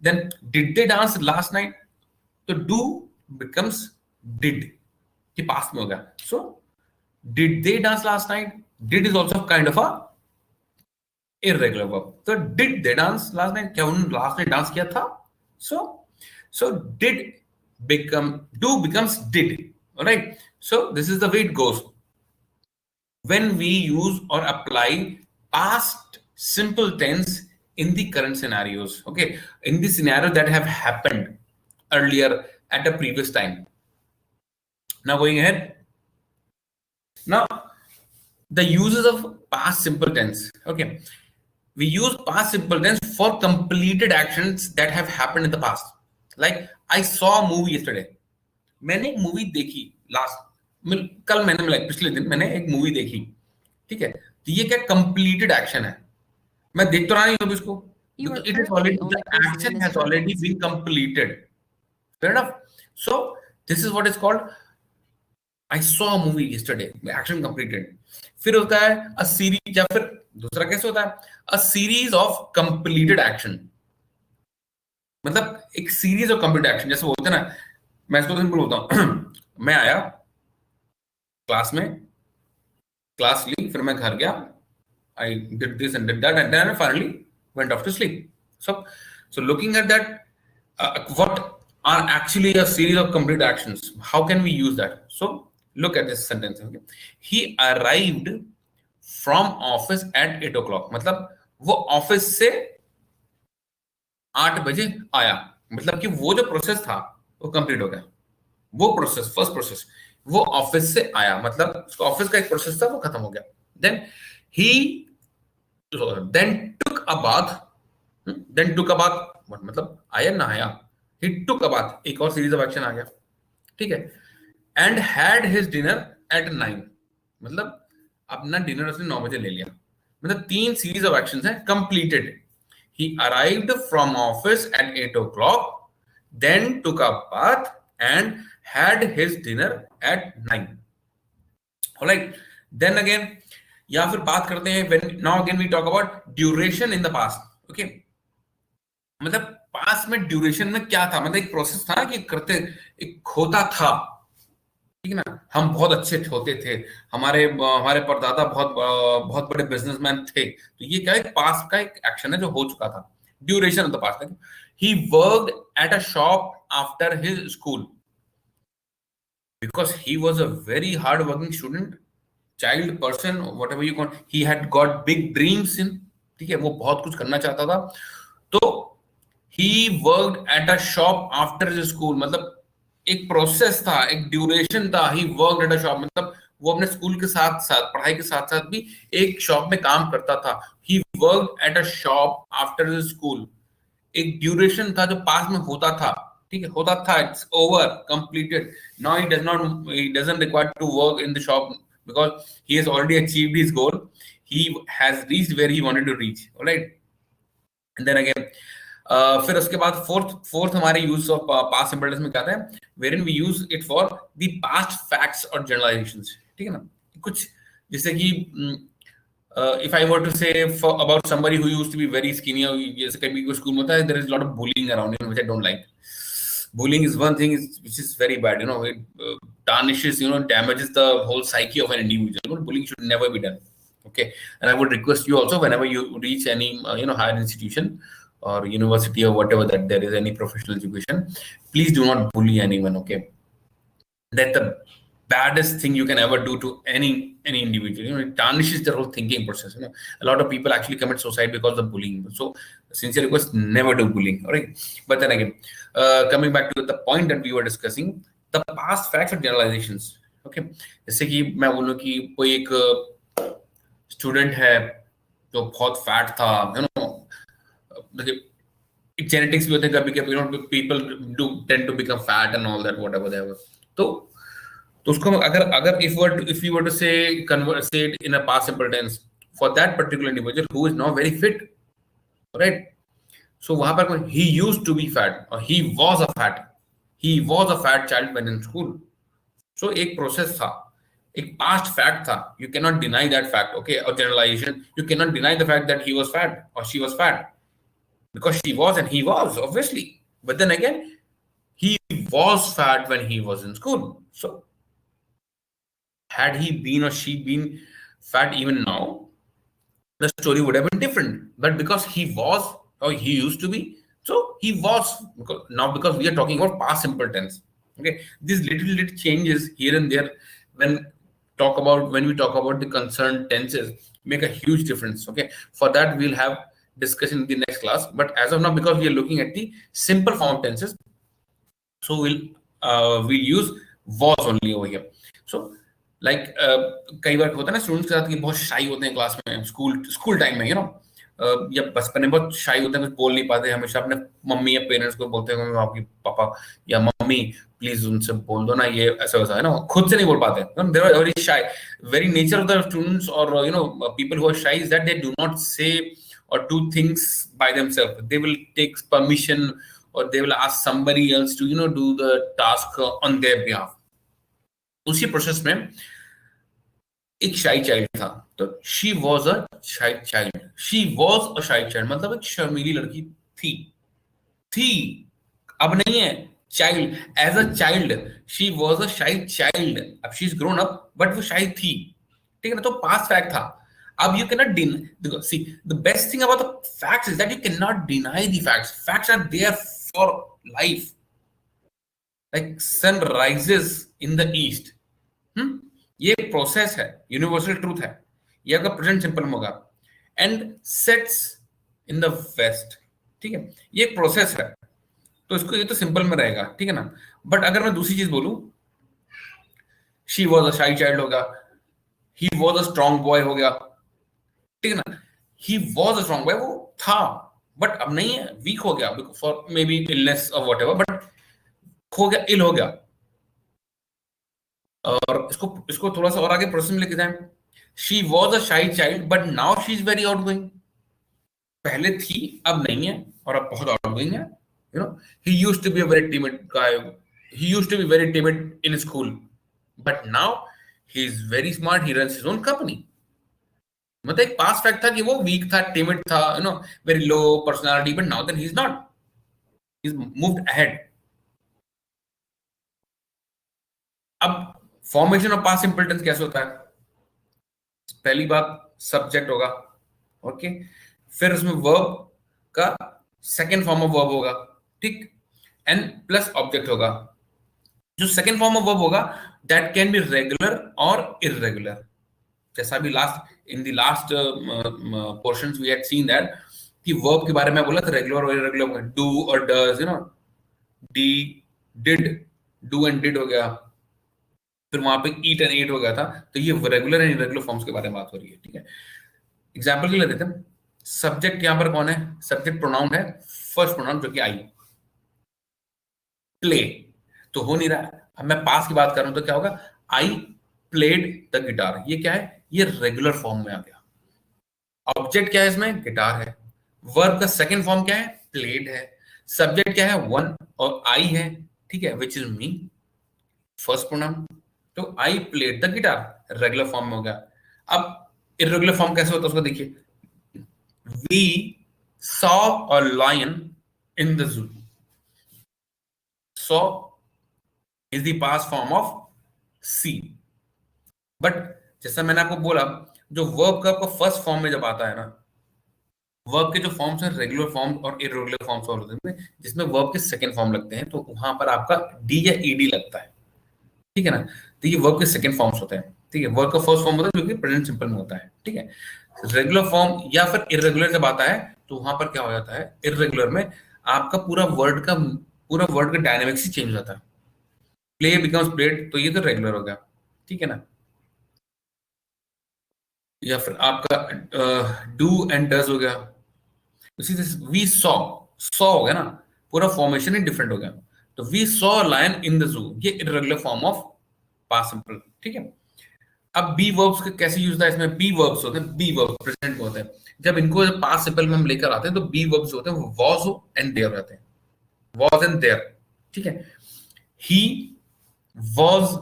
A: Then did they dance last night, तो do becomes did, ये पास्ट में हो गया. So did they dance last night, did is also kind of a irregular verb. So did they dance last night, क्या उन्होंने last night dance किया था. So did become, do becomes did. All right. So this is the way it goes when we use or apply past simple tense in the current scenarios. Okay, in the scenario that have happened earlier at a previous time. Now going ahead. Now the uses of past simple tense. Okay. We use past simple tense for completed actions that have happened in the past. Like I saw a movie yesterday. मैंने एक movie देखी कल मैंने like पिछले दिन मैंने एक movie देखी, ठीक है. तो ये क्या completed action है. मैं देख तो रहा नहीं हूं इसको. It is already, the action has already been completed. Fair enough. So this is what is called I saw a movie yesterday. Action completed. फिर होता है a series, या फिर दूसरा कैसे होता है a series of completed action. मतलब एक सीरीज ऑफ कंप्लीट एक्शन. जैसे बोलते हैं ना, मैं इसको सिंपल बोलता हूं. मैं आया क्लास में, क्लास ली, फिर मैं घर गया, I did this and did that and then finally went off to sleep. So looking at that, what are actually a series of complete actions? How can we use that? So look at this sentence. Okay? He arrived from office at 8 o'clock. मतलब वो office से 8 बजे आया. मतलब कि वो जो process था वो कंप्लीट हो गया. वो प्रोसेस, फर्स्ट प्रोसेस, वो ऑफिस से आया, मतलब उसका ऑफिस का एक प्रोसेस था वो खत्म हो गया. Then he then took a bath. Then took a bath मतलब आया ना आया. ही टुक अ बाथ, एक और सीरीज ऑफ एक्शन आ गया, ठीक है. And had his dinner eight 9, मतलब अपना डिनर उसने 9 बजे ले लिया. मतलब 3 सीरीज ऑफ एक्शंस हैं completed. He arrived from office at 8 o'clock, then took a bath and had his dinner at 9. All right. Then again, या फिर बात करते हैं when now again we talk about duration in the past. Okay. मतलब past में duration में क्या था, मतलब एक प्रोसेस था ना कि करते एक होता था, ठीक है ना. हम बहुत अच्छे होते थे, हमारे परदादा बहुत बड़े बिजनेसमैन थे. तो ये क्या है, पास्ट का एक एक्शन है जो हो चुका था. Duration of the past. He worked at a shop after his school because he was a very hard working student, child person, whatever you call. He had got big dreams in, ठीक है, वो बहुत कुछ करना चाहता था. तो he worked at a shop after his school, मतलब एक प्रोसेस था, एक ड्यूरेशन था. He worked at a shop, मतलब वो अपने स्कूल के साथ साथ, पढ़ाई के साथ साथ भी एक शॉप में काम करता था. He worked at a shop after his school. एक ड्यूरेशन था जो पास में होता था, ठीक है, होता था. It's over, completed. Now he doesn't require to work in the shop because he has already achieved his goal. He has reached where he wanted to reach. All right. And then again, फिर उसके बाद fourth हमारे use of past simple tense में क्या आता है, wherein we use it for the past facts or generalizations. ठीक है ना. कुछ जैसे कि if I were to say about somebody who used to be very skinny, जैसे कभी कोई स्कूल में होता है, there is a lot of bullying around him which I don't like. Bullying is one thing which is very bad. It tarnishes, damages the whole psyche of an individual. Bullying should never be done. Okay, and I would request you also, whenever you reach any higher institution or university or whatever, that there is any professional education, please do not bully anyone. Okay, that's the baddest thing you can ever do to any individual. It tarnishes their whole thinking process. A lot of people actually commit suicide because of bullying. So sincere request, never do bullying. All right. But then again, coming back to the point that we were discussing, the past facts and generalizations. Okay, जैसे कि मैं बोलूँ कि कोई एक student है जो बहुत फैट था, देखिए जेनेटिक्स भी होते हैं कभी कभी, people do tend to become fat and all that whatever they have. तो उसको अगर if you were to say it in a past simple tense for that particular individual who is now very fit, right? So वहां पर he used to be fat or he was a fat child when in school. So एक process था, एक past fact था. You cannot deny that fact. Okay, or generalization, you cannot deny the fact that he was fat or she was fat, because she was and he was, obviously. But then again, he was fat when he was in school. So had he been or she been fat even now, the story would have been different. But because he was or he used to be, so he was. Because we are talking about past simple tense. Okay, these little changes here and there when we talk about the concerned tenses make a huge difference. Okay, for that we'll have discussion in the next class. But as of now, because we are looking at the simple form of tenses, so we'll use was only over here. So like कई बार होता है ना students के साथ कि बहुत शाई होते हैं क्लास में, स्कूल टाइम में, या बचपन में बहुत शाई होते हैं, कुछ बोल नहीं पाते, हमेशा अपने मम्मी या पेरेंट्स को बोलते हैं आपकी पापा या मम्मी प्लीज उनसे बोल दो ना ये ऐसा वैसा, है ना, खुद से नहीं बोल पाते. They are very shy. Very nature of the students और people who are shy is that they do not say or do things by themselves. They will take permission or they will ask somebody else to do the task on their behalf. उसी process में एक शाई child था, तो she was a shy child. मतलब एक शर्मीली लड़की थी, अब नहीं है. Child, as a child she was a shy child. अब she is grown up, but वो शाई थी, ठीक है ना. तो पास्ट फैक्ट था. अब you cannot deny, because see, the best thing about the facts is that you cannot deny the facts. Facts are there for life. Like sun rises in the east. ये process है, universal truth है. ये अगर present simple में होगा, and sets in the west, ठीक है, ये प्रोसेस है. तो इसको ये तो सिंपल में रहेगा, ठीक है ना. बट अगर मैं दूसरी चीज बोलूं, she was a shy child होगा, he was a strong boy हो गया, ठीक है ना. He was a strong boy, वो था, बट अब नहीं है, वीक हो गया फॉर मे बी इलनेस और व्हाटएवर, बट हो गया, इल हो गया. और इसको थोड़ा सा और आगे प्रोसेस में लेके जाएं. She was a shy child but now she is very outgoing. पहले थी, अब नहीं है, और अब बहुत आउटगोइंग है. He used to be a very timid guy. He used to be very timid in school, but now he is very smart. He runs his own company. मतलब एक पास्ट फैक्ट था कि वो वीक था, timid था, very low personality, but now then he is not, he is moved ahead. अब formation of past simple tense कैसे होता है? पहली बात सब्जेक्ट होगा, ओके, फिर उसमें वर्ब का सेकेंड फॉर्म ऑफ वर्ब होगा, ठीक, एंड प्लस ऑब्जेक्ट होगा. जो सेकेंड फॉर्म ऑफ वर्ब होगा दैट कैन बी रेगुलर और इररेगुलर. जैसा भी in the last portions we had seen that कि वर्ब के बारे में बोला था रेगुलर और इररेगुलर, डू और does, D, did, do and did हो गया, फिर वहां पे ईट एंड एट हो गया था. तो ये रेगुलर एंड इररेगुलर फॉर्म्स के बारे में बात हो रही है, ठीक है. एग्जांपल के लिए देते हैं. सब्जेक्ट यहां पर कौन है? सब्जेक्ट प्रोनाउन है, फर्स्ट प्रोनाउन जो कि आई. प्ले तो हो नहीं रहा. अब मैं पास की बात कर रहा हूं तो क्या होगा? आई प्लेड द गिटार. ये क्या है? ये रेगुलर फॉर्म में आ गया. ऑब्जेक्ट क्या है इसमें? गिटार है. वर्ब का सेकंड फॉर्म क्या है? प्लेड है. सब्जेक्ट क्या है? वन और आई है, ठीक है, which is me, first pronoun. तो I played the guitar, regular form में हो गया. अब इररेगुलर फॉर्म कैसे होता है उसको देखिए. We saw a lion in the zoo. Saw is the past form of see. But जैसा मैंने आपको बोला, जो वर्ब का आपका फर्स्ट फॉर्म में जब आता है ना, वर्ब के जो फॉर्म्स हैं रेगुलर फॉर्म और इरेगुलर फॉर्म्स होते हैं, जिसमें वर्ब के सेकंड फॉर्म लगते हैं, तो वहां पर आपका डी या ईडी लगता है, ठीक है ना। तो ये वर्ब के सेकंड फॉर्म्स होते हैं, ठीक है। वर्ब का फर्स्ट फॉर्म होता है जो कि प्रेजेंट सिंपल में होता है, ठीक है। रेगुलर फॉर्म या फिर इरेगुलर जब आता है तो वहां पर क्या हो जाता है, इरेगुलर में आपका पूरा वर्ड का डायनेमिक्स ही चेंज हो जाता है। प्ले बिकम्स प्लेड, तो ये तो रेगुलर हो गया, ठीक है ना। या फिर आपका डू एंड डज हो गया। उसी तरह वी सॉ हो गया ना, पूरा फॉर्मेशन ही डिफरेंट हो गया। तो we saw lion in the zoo, ये irregular form of past simple, ठीक है। अब बी वर्ब्स का कैसे यूज होता है, इसमें बी वर्ब्स होते हैं, बी वर्ब प्रेजेंट में होते हैं। जब इनको पास्ट सिंपल में हम लेकर आते हैं तो बी वर्ब्स होते हैं वो वॉज एंड देयर रहते हैं, वॉज एंड देयर, ठीक है। He was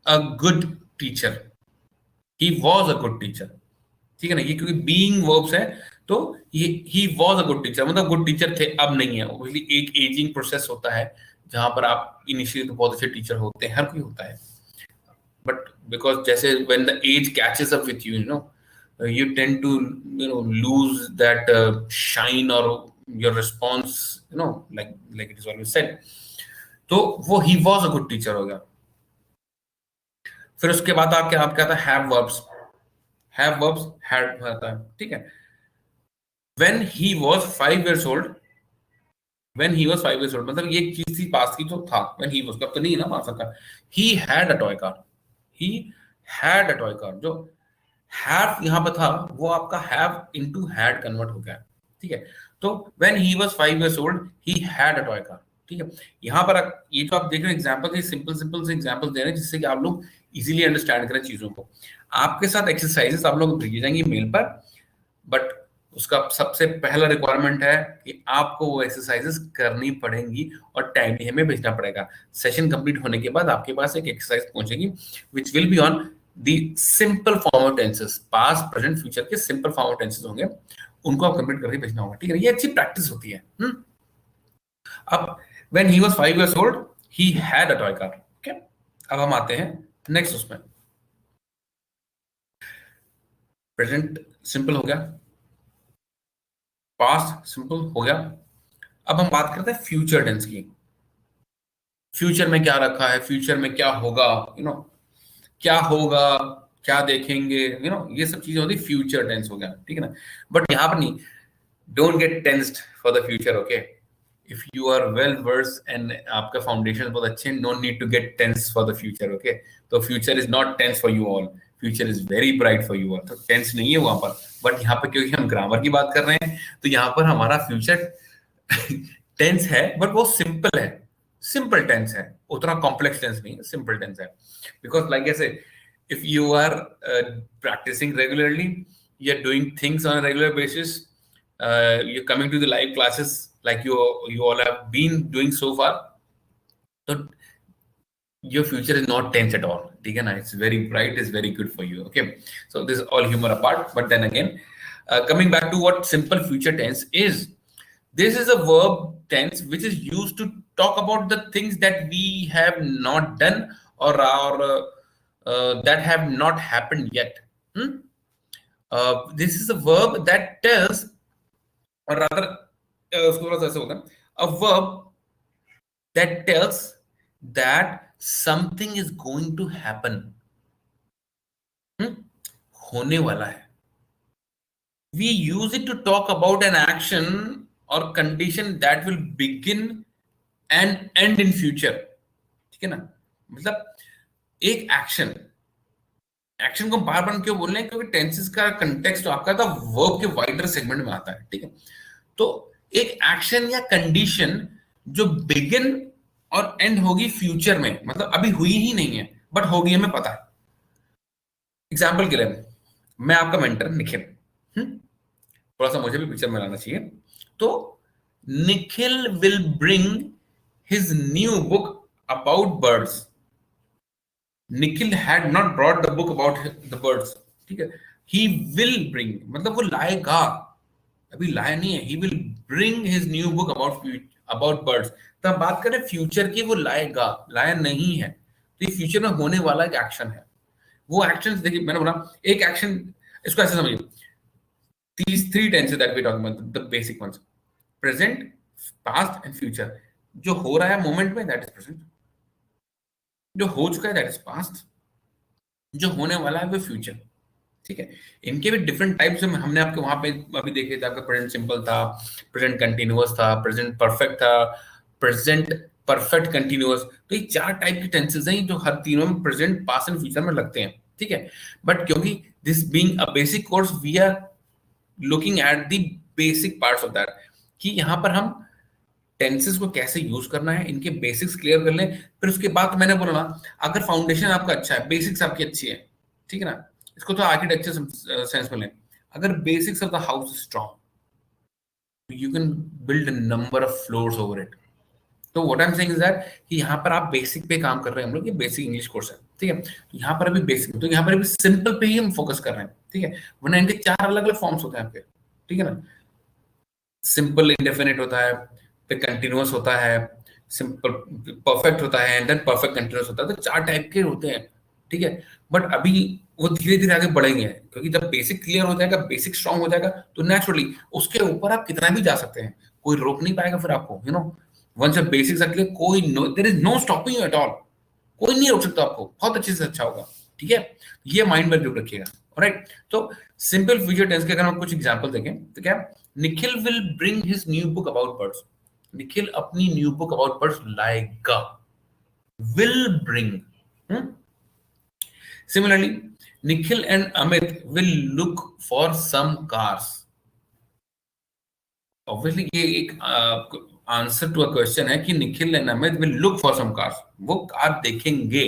A: a good teacher, he was a good teacher, ठीक है ना। ये क्योंकि बीइंग वर्ब्स है तो ये he was a good teacher मतलब गुड टीचर थे, अब नहीं है। ऑब्वियसली एक एजिंग प्रोसेस होता है जहां पर आप इनिशियली तो बहुत अच्छे टीचर होते हैं, हर कोई होता है, but because जैसे when the age catches up with you, you know, you tend to, you know, lose that shine or your response, you know, like it is always said. तो वो he was a good teacher हो गया। फिर उसके बाद आप क्या था, have verbs had आता है, ठीक है। when he was 5 years old, when he was 5 years old मतलब ये एक चीज थी पास की जो था, when he was, कब तो नहीं है ना पास का। he had a toy car, he had a toy car, जो हैव यहाँ पर था वो आपका हैव इनटू हैड कन्वर्ट हो गया, ठीक है। तो when he was 5 years old he had a toy car, ठीक है। यहाँ पर ये जो आप देख रहे हैं एग्जांपल, ये सिंपल सिंपल से एग्जांपल दे रहे हैं जिससे कि आप लोग इजीली अंडरस्टैंड करें चीजों को। आपके साथ एक्सरसाइजेस आप लोग भेजी जाएंगी मेल पर, बट उसका सबसे पहला रिक्वायरमेंट है कि आपको वो एक्सरसाइजेस करनी पड़ेंगी और टाइमली हमें भेजना पड़ेगा। सेशन कंप्लीट होने के बाद आपके पास एक एक्सरसाइज पहुंचेगी which will be on the simple form of tenses, past present future के सिंपल फॉर्म ऑफ टेंसेस होंगे, उनको आप कंप्लीट करके भेजना होगा, ठीक है। ये अच्छी प्रैक्टिस होती है। अब when he was 5 years old he had a toy car, okay. अब हम आते हैं नेक्स्ट, उसमें प्रेजेंट सिंपल हो गया, पास्ट सिंपल हो गया। अब हम बात करते हैं फ्यूचर टेंस की। फ्यूचर में क्या रखा है, फ्यूचर में क्या होगा, यू नो, क्या होगा, क्या देखेंगे, यू नो, ये सब चीजें होती, फ्यूचर टेंस हो गया, ठीक है ना। बट यहाँ पर नहीं, don't get tensed for the future, okay. If you are well verse and आपका फाउंडेशन बहुत अच्छे, no need to get tense for the future, okay. तो future is not tense for you all, future is very bright for you all, तो टेंस नहीं है वहां पर। बट यहाँ पर क्योंकि हम ग्रामर की बात कर रहे हैं तो यहाँ पर हमारा फ्यूचर टेंस है, बट वो सिंपल है, सिंपल टेंस है, उतना कॉम्प्लेक्स टेंस नहीं है, सिंपल टेंस है। बिकॉज लाइक ऐसे if you are practicing regularly, you're doing things on a regular basis, you're coming to the live classes like you all have been doing so far, so your future is not tense at all, ठीक है ना। It's very bright, it's very good for you, okay। So this is all humor apart, but then again, coming back to what simple future tense is, this is a verb tense which is used to talk about the things that we have not done or that have not happened yet. This is a verb that tells, or rather, a verb that tells that something is going to happen. होने वाला है। We use it to talk about an action or condition that will begin and end in future, ठीक है ना। मतलब एक action को बार बार क्यों बोल रहे हैं, क्योंकि टेंसेस का कंटेक्स्ट तो आपका था वर्ब के वाइडर सेगमेंट में आता है, ठीक है। तो एक एक्शन या कंडीशन जो बिगिन और एंड होगी फ्यूचर में, मतलब अभी हुई ही नहीं है बट होगी, हमें पता है। एग्जाम्पल के लिए मैं आपका मेंटर निखिल, थोड़ा सा मुझे भी पिक्चर में लाना चाहिए। तो Nikhil will bring his new book about birds. Nikhil had not brought the book about the birds, ठीक है। ही विल ब्रिंग मतलब वो लाएगा, अभी लाया नहीं है। He will bring his new book about birds, तो हम बात करें फ्यूचर की, वो लाएगा, लाया नहीं है, तो ये फ्यूचर में होने वाला एक एक्शन है। वो एक्शन देखिए, मैंने बोला एक एक्शन, इसको ऐसे समझिए, these three tenses that we talking about, the basic ones, present, past and future. जो हो रहा है मोमेंट में, that is present, जो हो चुका है that is past, जो होने वाला है वो फ्यूचर। ठीक है, इनके भी डिफरेंट टाइप्स हमने आपके वहां पे अभी देखे थे, आपका प्रेजेंट सिंपल था, प्रेजेंट कंटिन्यूअस था, प्रेजेंट परफेक्ट था, प्रेजेंट परफेक्ट कंटिन्यूअस। तो ये चार टाइप की टेंसेस हैं जो हर तीनों में प्रेजेंट, पास्ट एंड फ्यूचर में लगते हैं। ठीक है, बट क्योंकि this being a basic course, we are looking at the basic parts of that, कि यहाँ पर हम टेंसेस को कैसे यूज करना है, इनके बेसिक्स क्लियर कर लें। फिर उसके बाद मैंने बोला ना, अगर फाउंडेशन आपका अच्छा है, बेसिक्स आपकी अच्छी है, ठीक है ना, इसको तो आर्किटेक्चर सेंस में लें, अगर basics of the house strong, you can build a number of floors over it. तो what I am saying is that कि यहाँ पर आप बेसिक पे काम कर रहे हैं, हम लोग ये बेसिक इंग्लिश कोर्स है, ठीक है, तो यहाँ पर अभी बेसिक, तो यहाँ पर अभी सिंपल पे ही हम फोकस कर रहे हैं, ठीक है, वरना इनके चार अलग अलग फॉर्म्स होते हैं आपके, ठीक है ना, सिंपल इंडेफिनिट होता है, फिर कंटिन्यूअस होता है, सिंपल परफेक्ट होता है, एंड देन परफेक्ट कंटिन्यूअस होता है, तो चार टाइप के होते हैं, ठीक है। बट अभी वो धीरे धीरे आगे बढ़ेंगे, क्योंकि जब बेसिक क्लियर हो जाएगा, बेसिक स्ट्रांग हो जाएगा, तो नेचुरली उसके ऊपर आप कितना भी जा सकते हैं, कोई रोक नहीं पाएगा फिर आपको, you know, once your basics are clear, कोई there is no stopping you at all, कोई नहीं रोक सकता आपको, बहुत अच्छे से अच्छा होगा, ठीक है, ये माइंड में जरूर रखिएगा। ऑलराइट, तो सिंपल फ्यूचर टेंस के अगर हम कुछ एग्जांपल देखें तो क्या, Nikhil will bring his new book about birds, Nikhil अपनी न्यू बुक अबाउट बर्ड्स लाएगा, will bring. Similarly, Nikhil and Amit will look for some cars. Obviously ये एक आंसर टू अ क्वेश्चन है कि Nikhil and Amit will look for some cars, वो car देखेंगे,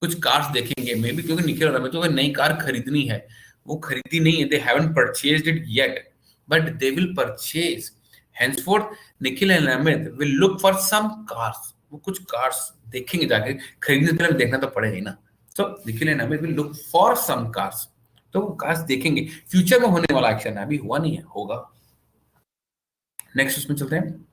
A: कुछ cars देखेंगे, मे बी, क्योंकि निखिल और अमित को नई कार खरीदनी है, वो खरीदी नहीं है, they haven't purchased it yet, but they will purchase, henceforth Nikhil and Amit will look for some cars, वो कुछ कार्स देखेंगे, जाके खरीदने से पहले देखना तो पड़ेगा ही ना, तो Nikhil and Amit will look for some cars, तो वो कार्स देखेंगे, फ्यूचर में होने वाला एक्शन है, अभी हुआ नहीं है, होगा। नेक्स्ट उसमें चलते हैं।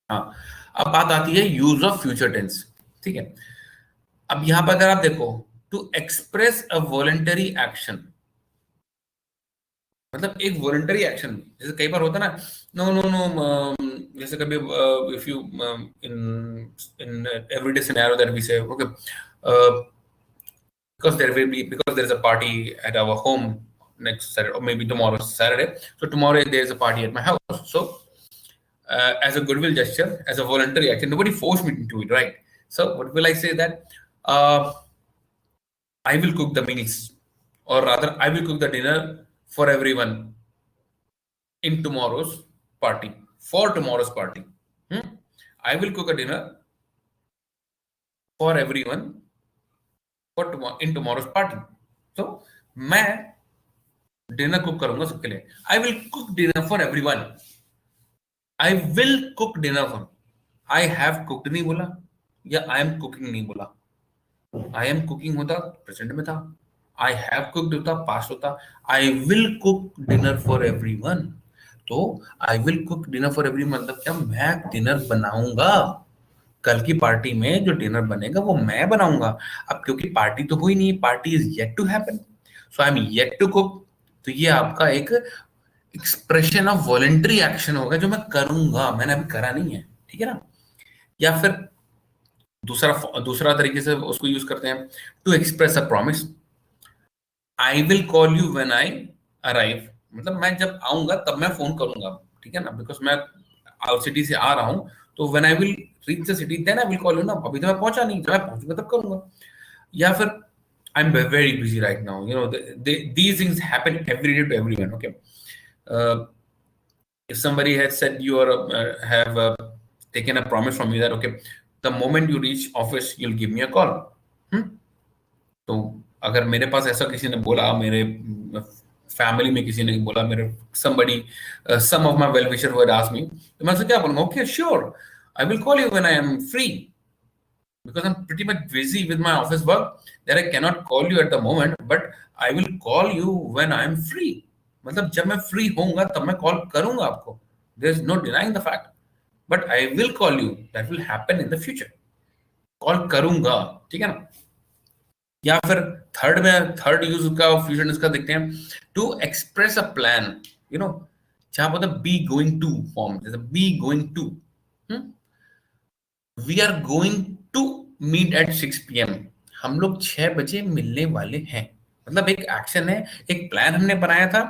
A: हाँ, अब बात आती है यूज ऑफ फ्यूचर टेंस, ठीक है। अब यहां पर अगर आप देखो, to express a voluntary action, मतलब एक वॉलंटरी एक्शन, जैसे कई बार होता है ना, नो नो नो, जैसे कभी if you in in everyday scenario that we say, okay, because there is a party at our home next Saturday, or maybe tomorrow Saturday, so tomorrow there is a party at my house, so as a goodwill gesture, as a voluntary action, nobody forced me to do it, right? So what will I say that I will cook the meals, or rather I will cook the dinner for everyone in tomorrow's party, for tomorrow's party. I will cook a dinner for everyone for tomorrow in tomorrow's party. So मैं dinner cook करूंगा सबके लिए, I will cook dinner for everyone, I will cook dinner for, I have cooked नहीं बोला, या I am cooking नहीं बोला, I am cooking होता प्रेजेंट में था, आई हैव कुक्ड होता पास्ट होता, I will cook dinner for everyone, तो I will cook dinner for everyone मतलब क्या, मैं डिनर बनाऊंगा, कल की पार्टी में जो डिनर बनेगा वो मैं बनाऊंगा। अब क्योंकि पार्टी तो हुई नहीं, party is yet to happen, so I am yet to cook, तो ये आपका एक एक्सप्रेशन ऑफ वॉलंटरी एक्शन होगा जो मैं करूंगा, मैंने अभी करा नहीं है, ठीक है ना। या फिर दूसरा दूसरा तरीके से उसको यूज करते हैं, to express a promise, I will call you when I arrive, मतलब मैं जब आऊंगा तब मैं फोन करूंगा, ठीक है ना, बिकॉज मैं आउट सिटी से आ रहा हूं, तो when I will reach the city then I will call you ना, अभी तो मैं पहुंचा नहीं, जब मैं पहुंचूंगा तब करूंगा। या फिर I am very busy right now, you know, these things happen every day to everyone, okay. If somebody has said you are have taken a promise from you that okay, the moment you reach office you'll give me a call, तो अगर मेरे पास ऐसा किसी ने बोला, मेरे family में किसी ने बोला, मेरे somebody some of my well wisher who had asked me, तो मैं उसे क्या बोलूंगा, okay sure I will call you when I am free, because I'm pretty much busy with my office work that I cannot call you at the moment, but I will call you when I am free, मतलब जब मैं free होऊंगा तब मैं call करूंगा आपको, there is no denying the fact, but I will call you, that will happen in the future, call करूंगा, ठीक है ना। या फिर थर्ड यूज का फ्यूचर टेंस का देखते हैं, to express a plan, you know, जहां पर बी गोइंग टू फॉर्म, जैसे be going to, we are going to meet at 6 PM, हम लोग 6 बजे मिलने वाले हैं, मतलब एक एक्शन है, एक प्लान हमने बनाया था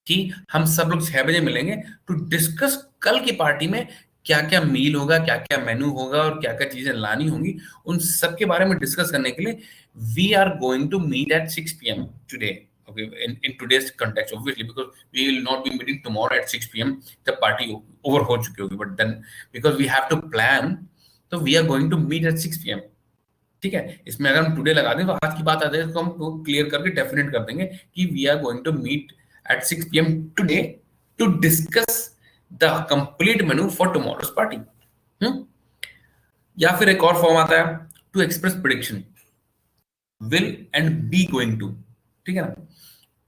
A: कि हम सब लोग 6 बजे मिलेंगे टू डिस्कस कल की पार्टी में क्या क्या मील होगा, क्या क्या मेनू होगा और क्या क्या चीजें लानी होंगी, उन सब के बारे में डिस्कस करने के लिए we are going to meet at 6 PM today. Okay, in today's context, obviously, because we will not be meeting tomorrow at 6 PM, the party over हो चुकी होगी, but then because we have to plan, तो we are going to meet at 6 PM, ठीक है। इसमें अगर हम today लगा दें तो आज की बात आ जाए, तो हम क्लियर करके डेफिनेट कर देंगे कि we are going to meet at 6 PM today to discuss the complete menu for tomorrow's party. या फिर एक और फॉर्म आता है, to express prediction, will and be going to, ठीक है ना।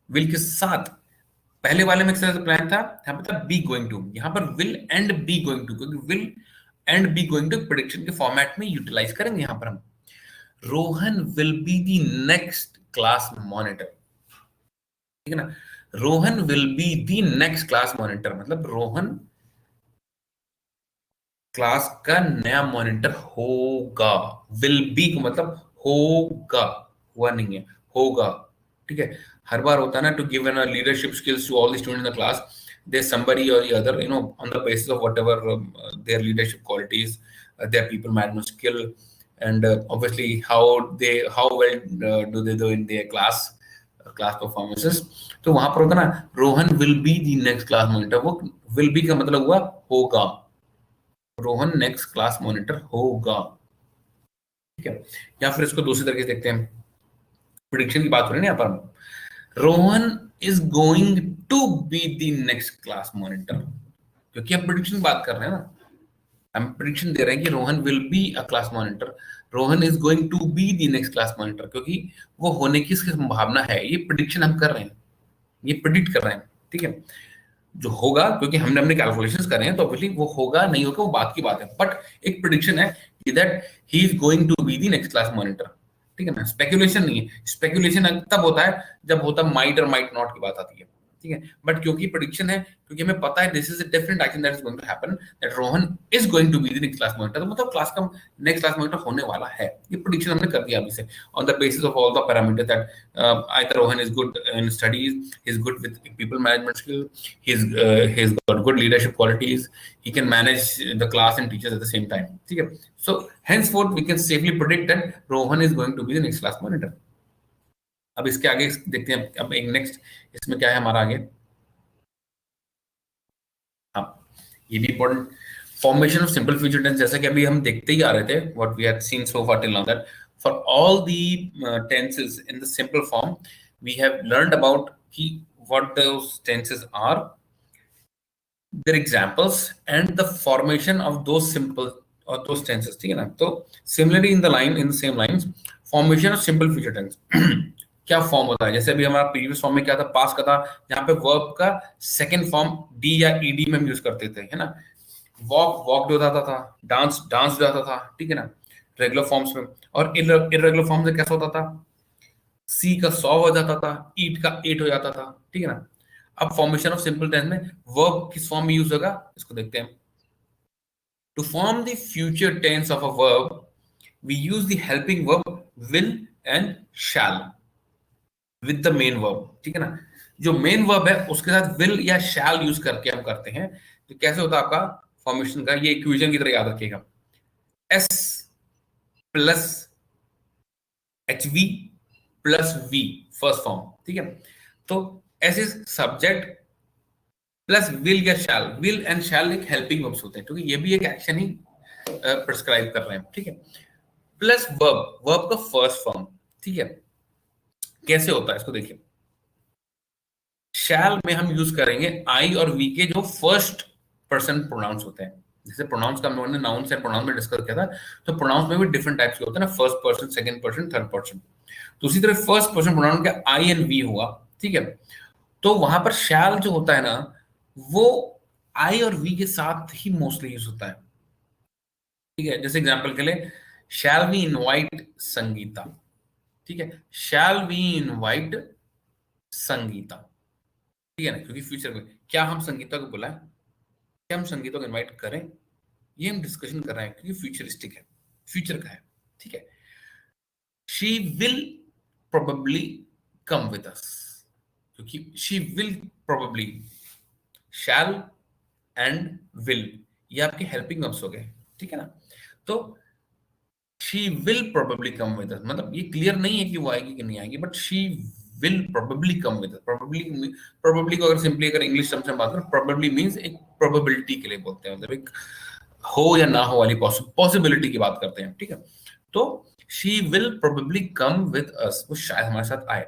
A: विल के साथ पहले वाले में प्लान था, यहाँ पे था बी गोइंग टू, यहाँ पर will and be going to, क्योंकि will and be going to prediction के फॉर्मेट में यूटिलाइज करेंगे यहाँ पर हम। Rohan will be the next class monitor, ठीक है ना। Rohan will be the next class monitor, मतलब रोहन क्लास का नया मॉनिटर होगा, विल बी को मतलब होगा, हुआ नहीं है, होगा, ठीक है। हर बार होता है ना, to give an leadership skills to all the students in the class, there's somebody or the other, you know, on the basis of whatever their leadership qualities, their people management skill, and obviously how well do they do in their class performances, तो वहां पर होता ना, Rohan will be the next class monitor, वो will be का मतलब हुआ होगा, रोहन नेक्स्ट क्लास मॉनिटर होगा, ठीक है। या फिर इसको दूसरी तरीके से देखते हैं, प्रेडिक्शन की बात हो रही है यहाँ पर, Rohan is going to be the next class monitor, क्योंकि हम प्रेडिक्शन की बात कर रहे हैं ना, हम प्रेडिक्शन दे रहे हैं कि Rohan will be a class monitor, Rohan is going to be the next class monitor, क्योंकि वो होने की इसकी संभावना है, ये प्रेडिक्शन हम कर रहे हैं, ये प्रेडिक्ट कर रहे हैं, ठीक है। जो होगा, क्योंकि हमने अपने कैलकुलेशंस कर रहे हैं, तो ऑब्वियसली वो होगा नहीं होगा वो बात की बात है, बट एक प्रेडिक्शन है कि that he is going to be the next class monitor, ठीक है ना। स्पेकुलेशन नहीं है, स्पेकुलेशन तब होता है जब होता माइट और माइट नॉट की बात आती है, ठीक है। बट क्योंकि प्रेडिक्शन है, क्योंकि हमें पता है this is a different action that is going to happen, that Rohan is going to be the next class monitor, तो मतलब क्लास का नेक्स्ट क्लास मॉनिटर होने वाला है, ये प्रेडिक्शन हमने कर दिया अभी से, on the basis of all the parameters that either Rohan is good in studies, he is good with people management skill, he has got good leadership qualities, he can manage the class and teachers at the same time, ठीक है। So henceforth we can safely predict that Rohan is going to be the next class monitor। अब इसके आगे देखते हैं, अब एक next इसमें क्या है हमारा आगे, हाँ ये भी important, formation of simple future tense, जैसा कि अभी हम देखते ही आ रहे थे, what we had seen so far till now, that for all the tenses in the simple form we have learned about कि what those tenses are, their examples and the formation of those simple और those tenses, ठीक है ना। तो similarly in the line, in the same lines, formation of simple future tense क्या form होता है, जैसे अभी हमारा प्रीवियस फॉर्म में क्या था, पास का था, जहां पे वर्ब का सेकंड फॉर्म डी या ईडी में हम यूज करते थे, है ना। वॉक वॉकड हो जाता था, डांस डांस हो जाता था, ठीक है ना, रेगुलर फॉर्म्स में। और इरेगुलर फॉर्म से कैसा होता था, सी का 100 हो जाता था, ईट का 8 हो जाता था, ठीक है ना। अब फॉर्मेशन ऑफ सिंपल टेंस में वर्ब किस फॉर्म में यूज होगा, इसको देखते हैं। To form the future tense of a verb we use the helping verb will and shall with the main verb, ठीक है ना। जो मेन वर्ब है उसके साथ विल या शैल यूज करके हम करते हैं, तो कैसे होता है आपका फॉर्मेशन का, ये इक्वेशन की तरह याद रखिएगा, S plus H V plus V first form, ठीक है। तो S is subject plus will या शैल, विल एंड शैल एक हेल्पिंग वर्ब्स होते हैं, क्योंकि ये भी एक एक्शन ही प्रिस्क्राइब कर रहे हैं, ठीक है। प्लस वर्ब, वर्ब का फर्स्ट फॉर्म, ठीक है। कैसे होता है इसको देखिए, शैल में हम यूज करेंगे आई और वी के जो फर्स्ट पर्सन प्रोनाउंस होते हैं, जैसे प्रोनाउंस का हमने नाउन्स एंड प्रोनाउन में डिस्कस किया था, तो प्रोनाउंस में भी डिफरेंट टाइप्स के होते हैं ना, first person, second person, third person. तो उसी तरह फर्स्ट पर्सन प्रोनाउन का आई एंड वी हुआ, ठीक है। तो वहां पर शैल जो होता है ना, वो आई और वी के साथ ही मोस्टली यूज होता है। ठीक है, जैसे एग्जांपल के लिए शैल वी इनवाइट संगीता। ठीक है, शैल वी इनवाइट संगीता। ठीक है ना, क्योंकि फ्यूचर में क्या हम संगीता को बुलाएं, क्या हम संगीता को इनवाइट करें, ये हम डिस्कशन कर रहे हैं क्योंकि फ्यूचरिस्टिक है, फ्यूचर का है। ठीक है, she will probably come with us, क्योंकि she will probably, shall and will ये आपके हेल्पिंग वर्ब्स हो गए। ठीक है ना, तो she will probably come with अस, मतलब ये क्लियर नहीं है कि वो आएगी कि नहीं आएगी, but she will probably come with us. Probably, probably को अगर सिंपली अगर इंग्लिश टर्म्स में बात करें, प्रोबेबली मींस एक प्रोबेबिलिटी के लिए बोलते हैं, मतलब एक हो या ना हो वाली पॉसिबिलिटी की बात करते हैं। ठीक है, तो she will probably come with us, वो शायद हमारे साथ आए।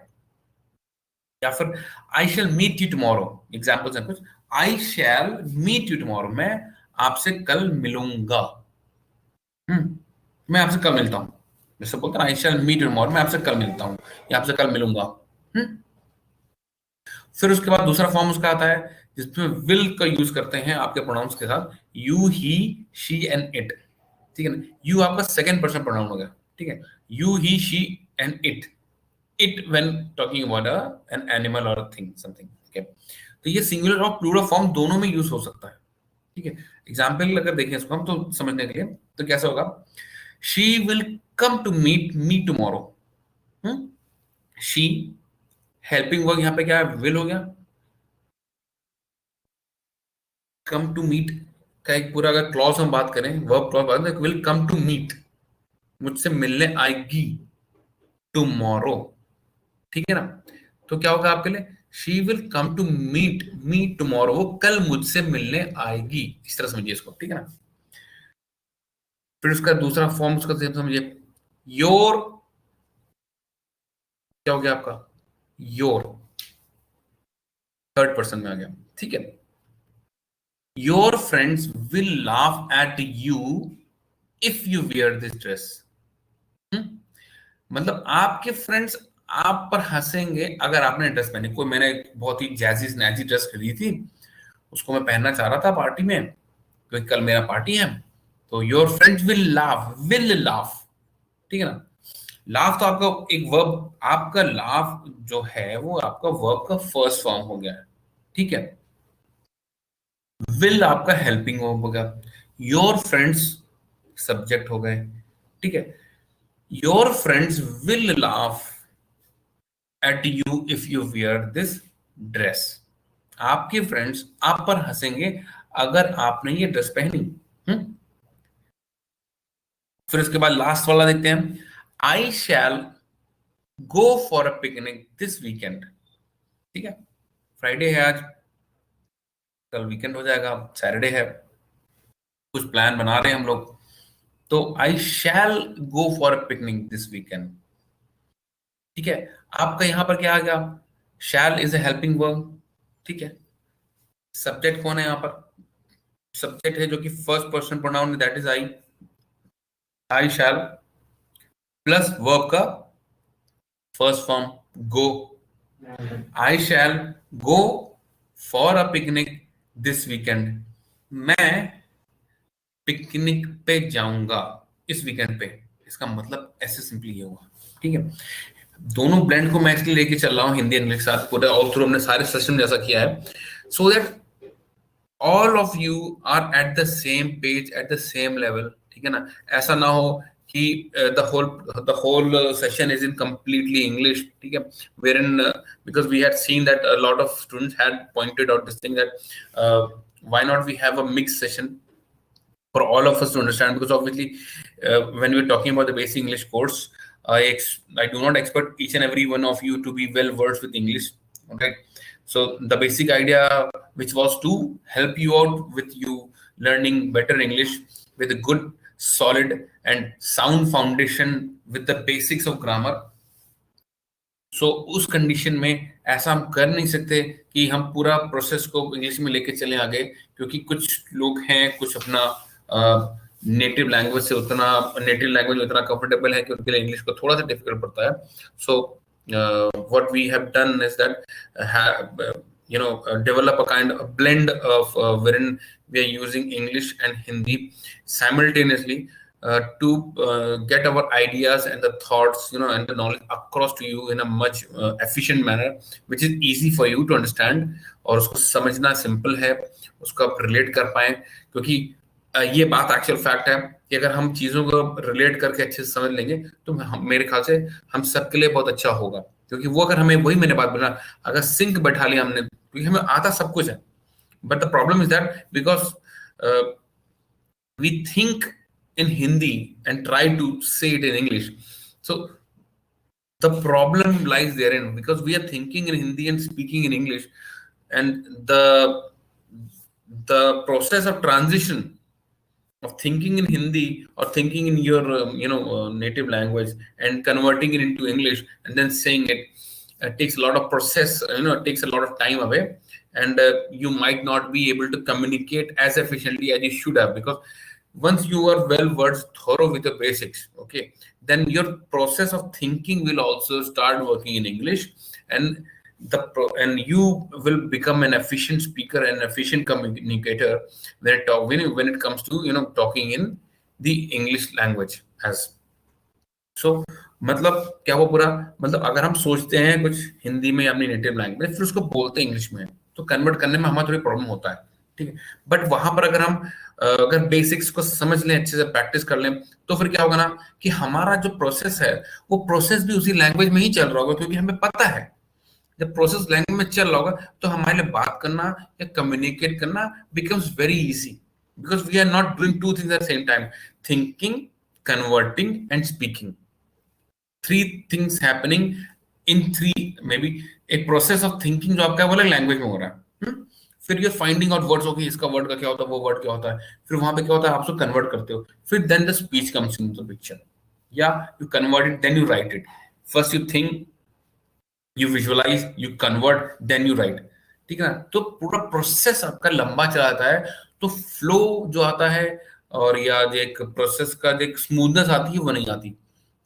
A: या फिर I shall meet you tomorrow, examples हैं कुछ। I shall meet you tomorrow, मैं आपसे कल मिलूंगा। मैं आपसे कल मिलता हूँ, जैसे बोलते हैं I shall meet you tomorrow, मैं आपसे कल मिलता हूँ या आपसे कल मिलूंगा। हम्म फिर उसके बाद दूसरा फॉर्म उसका आता है जिसमें विल का यूज करते हैं आपके प्रोनाउंस के साथ, you, he, she and it. ठीक है ना, यू आपका सेकंड पर्सन प्रोनाउन हो गया। ठीक है, you, he, she and it. It when talking about an animal और थिंग समथिंग। ठीक है, तो ये सिंगुलर और प्लूरल फॉर्म दोनों में यूज हो सकता है। ठीक है, एग्जाम्पल अगर देखें इसको हम तो समझने के लिए, तो कैसा होगा, she will come to meet me tomorrow. She helping work यहाँ पे क्या है, विल हो गया। कम टू मीट का एक पूरा अगर क्लॉज हम बात करें, वर्ब क्लॉज बात करें, विल कम टू मीट, मुझसे मिलने आएगी टुमारो। ठीक है ना, तो क्या होगा आपके लिए, she will come to meet me tomorrow, वो कल मुझसे मिलने आएगी, इस तरह समझिए इसको। ठीक है ना, फिर उसका दूसरा फॉर्म उसका समझिए, योर, क्या हो गया आपका, योर, थर्ड पर्सन में आ गया। ठीक है, your friends will laugh at you if you wear this dress. मतलब आपके फ्रेंड्स आप पर हंसेंगे अगर आपने ड्रेस पहनी। कोई, मैंने एक बहुत ही जैजी स्नैची ड्रेस खरीदी थी, उसको मैं पहनना चाह रहा था पार्टी में, क्योंकि कल मेरा पार्टी है। तो योर फ्रेंड्स विल लाफ। ठीक है ना, लाफ तो आपका एक वर्ब, आपका लाफ जो है वो आपका वर्ब का फर्स्ट फॉर्म हो गया है। ठीक है, विल आपका हेल्पिंग वर्ब हो गया, योर फ्रेंड्स सब्जेक्ट हो गए। ठीक है, your friends will laugh at you if you wear this dress, आपके फ्रेंड्स आप पर हंसेंगे अगर आपने ये ड्रेस पहनी। हम्म फिर उसके बाद लास्ट वाला देखते हैं, I shall go for a picnic this weekend. ठीक है, फ्राइडे है आज, कल वीकेंड हो जाएगा, सैटरडे है, कुछ प्लान बना रहे हैं हम लोग, तो I shall go for a picnic this weekend. ठीक है, आपका यहां पर क्या आ गया, shall is a helping verb. ठीक है, सब्जेक्ट कौन है यहाँ पर, सब्जेक्ट है जो कि first person pronoun, that is I shall plus verb का first form go, I shall go for a picnic this weekend, मैं पिकनिक पे जाऊंगा इस वीकेंड पे। इसका मतलब ऐसे सिंपली ये हुआ। ठीक है, दोनों ब्लेंड को मैं इसलिए लेके चल रहा हूँ हिंदी इंग्लिश के साथ, पूरा ऑल थ्रू हमने सारे सेशन जैसा किया है, so that all of you are at the same page, at the same level. ठीक है ना, ऐसा ना हो कि the whole session is in completely English. ठीक है, wherein because we had seen that a lot of students had pointed out this thing that why not we have a mixed session for all of us to understand, because obviously when we're talking about the basic English course, I do not expect each and every one of you to be well versed with English. Okay, so the basic idea which was to help you out with you learning better English with a good solid and sound foundation with the basics of grammar. सो उस condition में ऐसा हम कर नहीं सकते कि हम पूरा प्रोसेस को इंग्लिश में लेके चले आगे, क्योंकि कुछ लोग हैं, कुछ अपना नेटिव लैंग्वेज में उतना कंफर्टेबल है कि उनके लिए इंग्लिश को थोड़ा सा डिफिकल्ट पड़ता है। सो what we have done is that develop a kind of blend of wherein we are using English and Hindi simultaneously to get our ideas and the thoughts, and the knowledge across to you in a much efficient manner, which is easy for you to understand, और उसको समझना simple है, उसको आप relate कर पाए, क्योंकि ये बात एक्चुअल फैक्ट है कि अगर हम चीजों को रिलेट करके अच्छे से समझ लेंगे तो मेरे ख्याल से हम सबके लिए बहुत अच्छा होगा, क्योंकि वो अगर हमें, वही मैंने बात बोला, अगर सिंक बैठा लिया हमने, क्योंकि हमें आता सब कुछ है, but the problem is that because we think in Hindi and try to say it in English. So the problem lies therein, because we are thinking in Hindi and speaking in English, and the process of transition of thinking in Hindi or thinking in your native language and converting it into English and then saying it takes a lot of process, it takes a lot of time away, and you might not be able to communicate as efficiently as you should have, because once you are well versed, thorough with the basics, okay, then your process of thinking will also start working in English, and you will become an efficient speaker and efficient communicator when it comes to talking in the English language as. So मतलब क्या वो पूरा, मतलब अगर हम सोचते हैं कुछ हिंदी में अपनी नेटिव लैंग्वेज, फिर उसको बोलते हैं इंग्लिश में, तो कन्वर्ट करने में हमारा थोड़ी प्रॉब्लम होता है, ठीक है, बट वहां पर अगर बेसिक्स को समझ लें, अच्छे से प्रैक्टिस कर लें, तो फिर क्या होगा ना कि हमारा जो प्रोसेस है वो प्रोसेस भी उसी लैंग्वेज में ही चल रहा होगा, क्योंकि हमें पता है जब प्रोसेस लैंग्वेज में चल रहा होगा तो हमारे लिए बात करना या कम्युनिकेट करना becomes very easy, because we are not doing two things at the same time, thinking, converting and speaking, 3 things happening in 3, maybe एक प्रोसेस ऑफ थिंकिंग जो आपका वो लैंग्वेज में हो रहा है, फिर ये फाइंडिंग आउट वर्ड्स होगी, इसका वर्ड का क्या होता है, वो वर्ड क्या होता है, फिर वहां पे क्या होता है, आप उसको कन्वर्ट करते हो, फिर then the speech comes in the picture, या you convert it then you write it, first you think, you visualise, you convert, then you write, ठीक है ना, तो पूरा प्रोसेस आपका लंबा चला जाता है, तो फ्लो जो आता है और या जो एक प्रोसेस का जो एक स्मूथनेस आती है वो नहीं आती।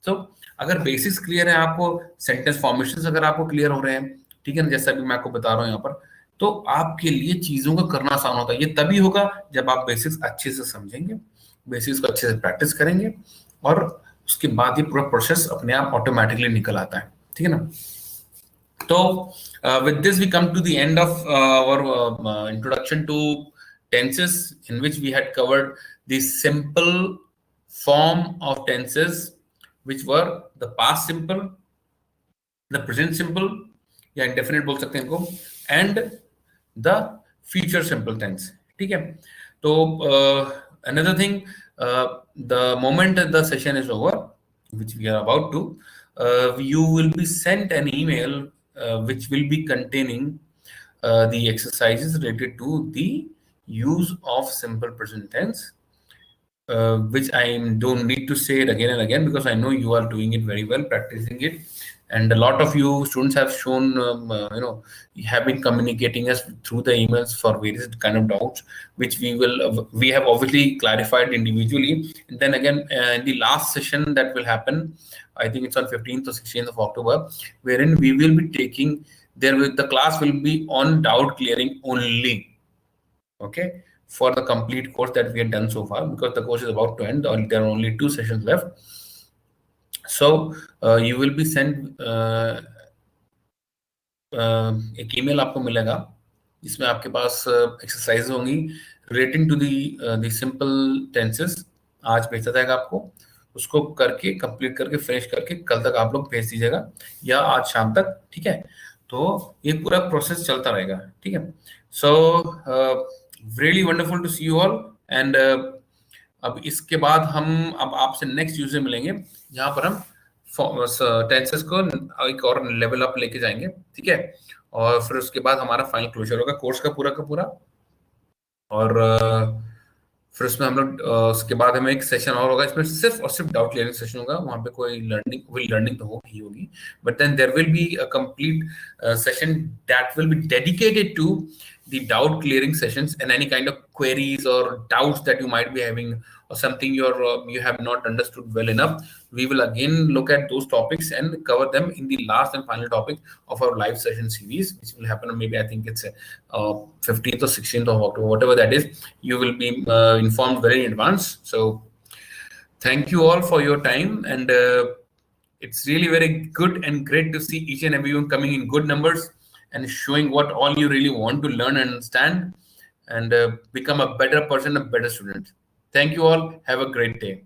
A: तो अगर बेसिक्स क्लियर है आपको, सेंटेंस फॉर्मेशंस अगर आपको क्लियर हो रहे हैं, ठीक है ना, जैसा कि मैं आपको बता रहा हूँ यहाँ पर, तो आपके लिए चीजों को करना आसान होता है। ये तभी होगा जब आप बेसिक्स अच्छे से समझेंगे, बेसिक्स को अच्छे से प्रैक्टिस करेंगे, और उसके बाद ये पूरा प्रोसेस अपने आप ऑटोमेटिकली निकल आता है, ठीक है ना। तो with this we come to the end of our introduction to tenses, in which we had covered the simple form of tenses, which were the past simple, the present simple या indefinite बोल सकते हैं इनको, and the future simple tense, ठीक है। तो another thing, the moment the session is over, which we are about to, you will be sent an email which will be containing the exercises related to the use of simple present tense, which I don't need to say it again and again, because I know you are doing it very well, practicing it, and a lot of you students have shown have been communicating us through the emails for various kind of doubts, which we have obviously clarified individually. And then again, in the last session that will happen, I think it's on 15th or 16th of October, wherein we will be taking the class will be on doubt clearing only, okay, for the complete course that we have done so far, because the course is about to end, or there are only 2 sessions left. So you will be sent एक email आपको मिलेगा जिसमें आपके पास exercise होंगी relating to the simple tenses. आज भेजा जाएगा आपको, उसको करके कंप्लीट करके फिनिश करके कल तक आप लोग भेज दीजिएगा, या आज शाम तक, ठीक है। तो ये पूरा प्रोसेस चलता रहेगा, ठीक है। So really wonderful to see you all, and अब इसके बाद हम अब आपसे नेक्स्ट यूज में मिलेंगे, जहां पर हम टेंसेस को एक और लेवल अप लेके जाएंगे, ठीक है। और फिर उसके बाद हमारा फाइनल क्लोजर होगा कोर्स का पूरा, और फिर उसमें हम लोग उसके बाद हमें एक सेशन और होगा, इसमें सिर्फ और सिर्फ डाउट क्लियरिंग सेशन होगा। वहां पे कोई लर्निंग तो होगी, but then there will be a complete session that will be dedicated to the doubt clearing sessions and any kind of queries or doubts that you might be having, or something you have not understood well enough. We will again look at those topics and cover them in the last and final topic of our live session series, which will happen on maybe, I think it's 15th or 16th of October, whatever that is. You will be informed very in advance. So thank you all for your time, and it's really very good and great to see each and everyone coming in good numbers and showing what all you really want to learn and understand, and become a better person, a better student. Thank you all. Have a great day.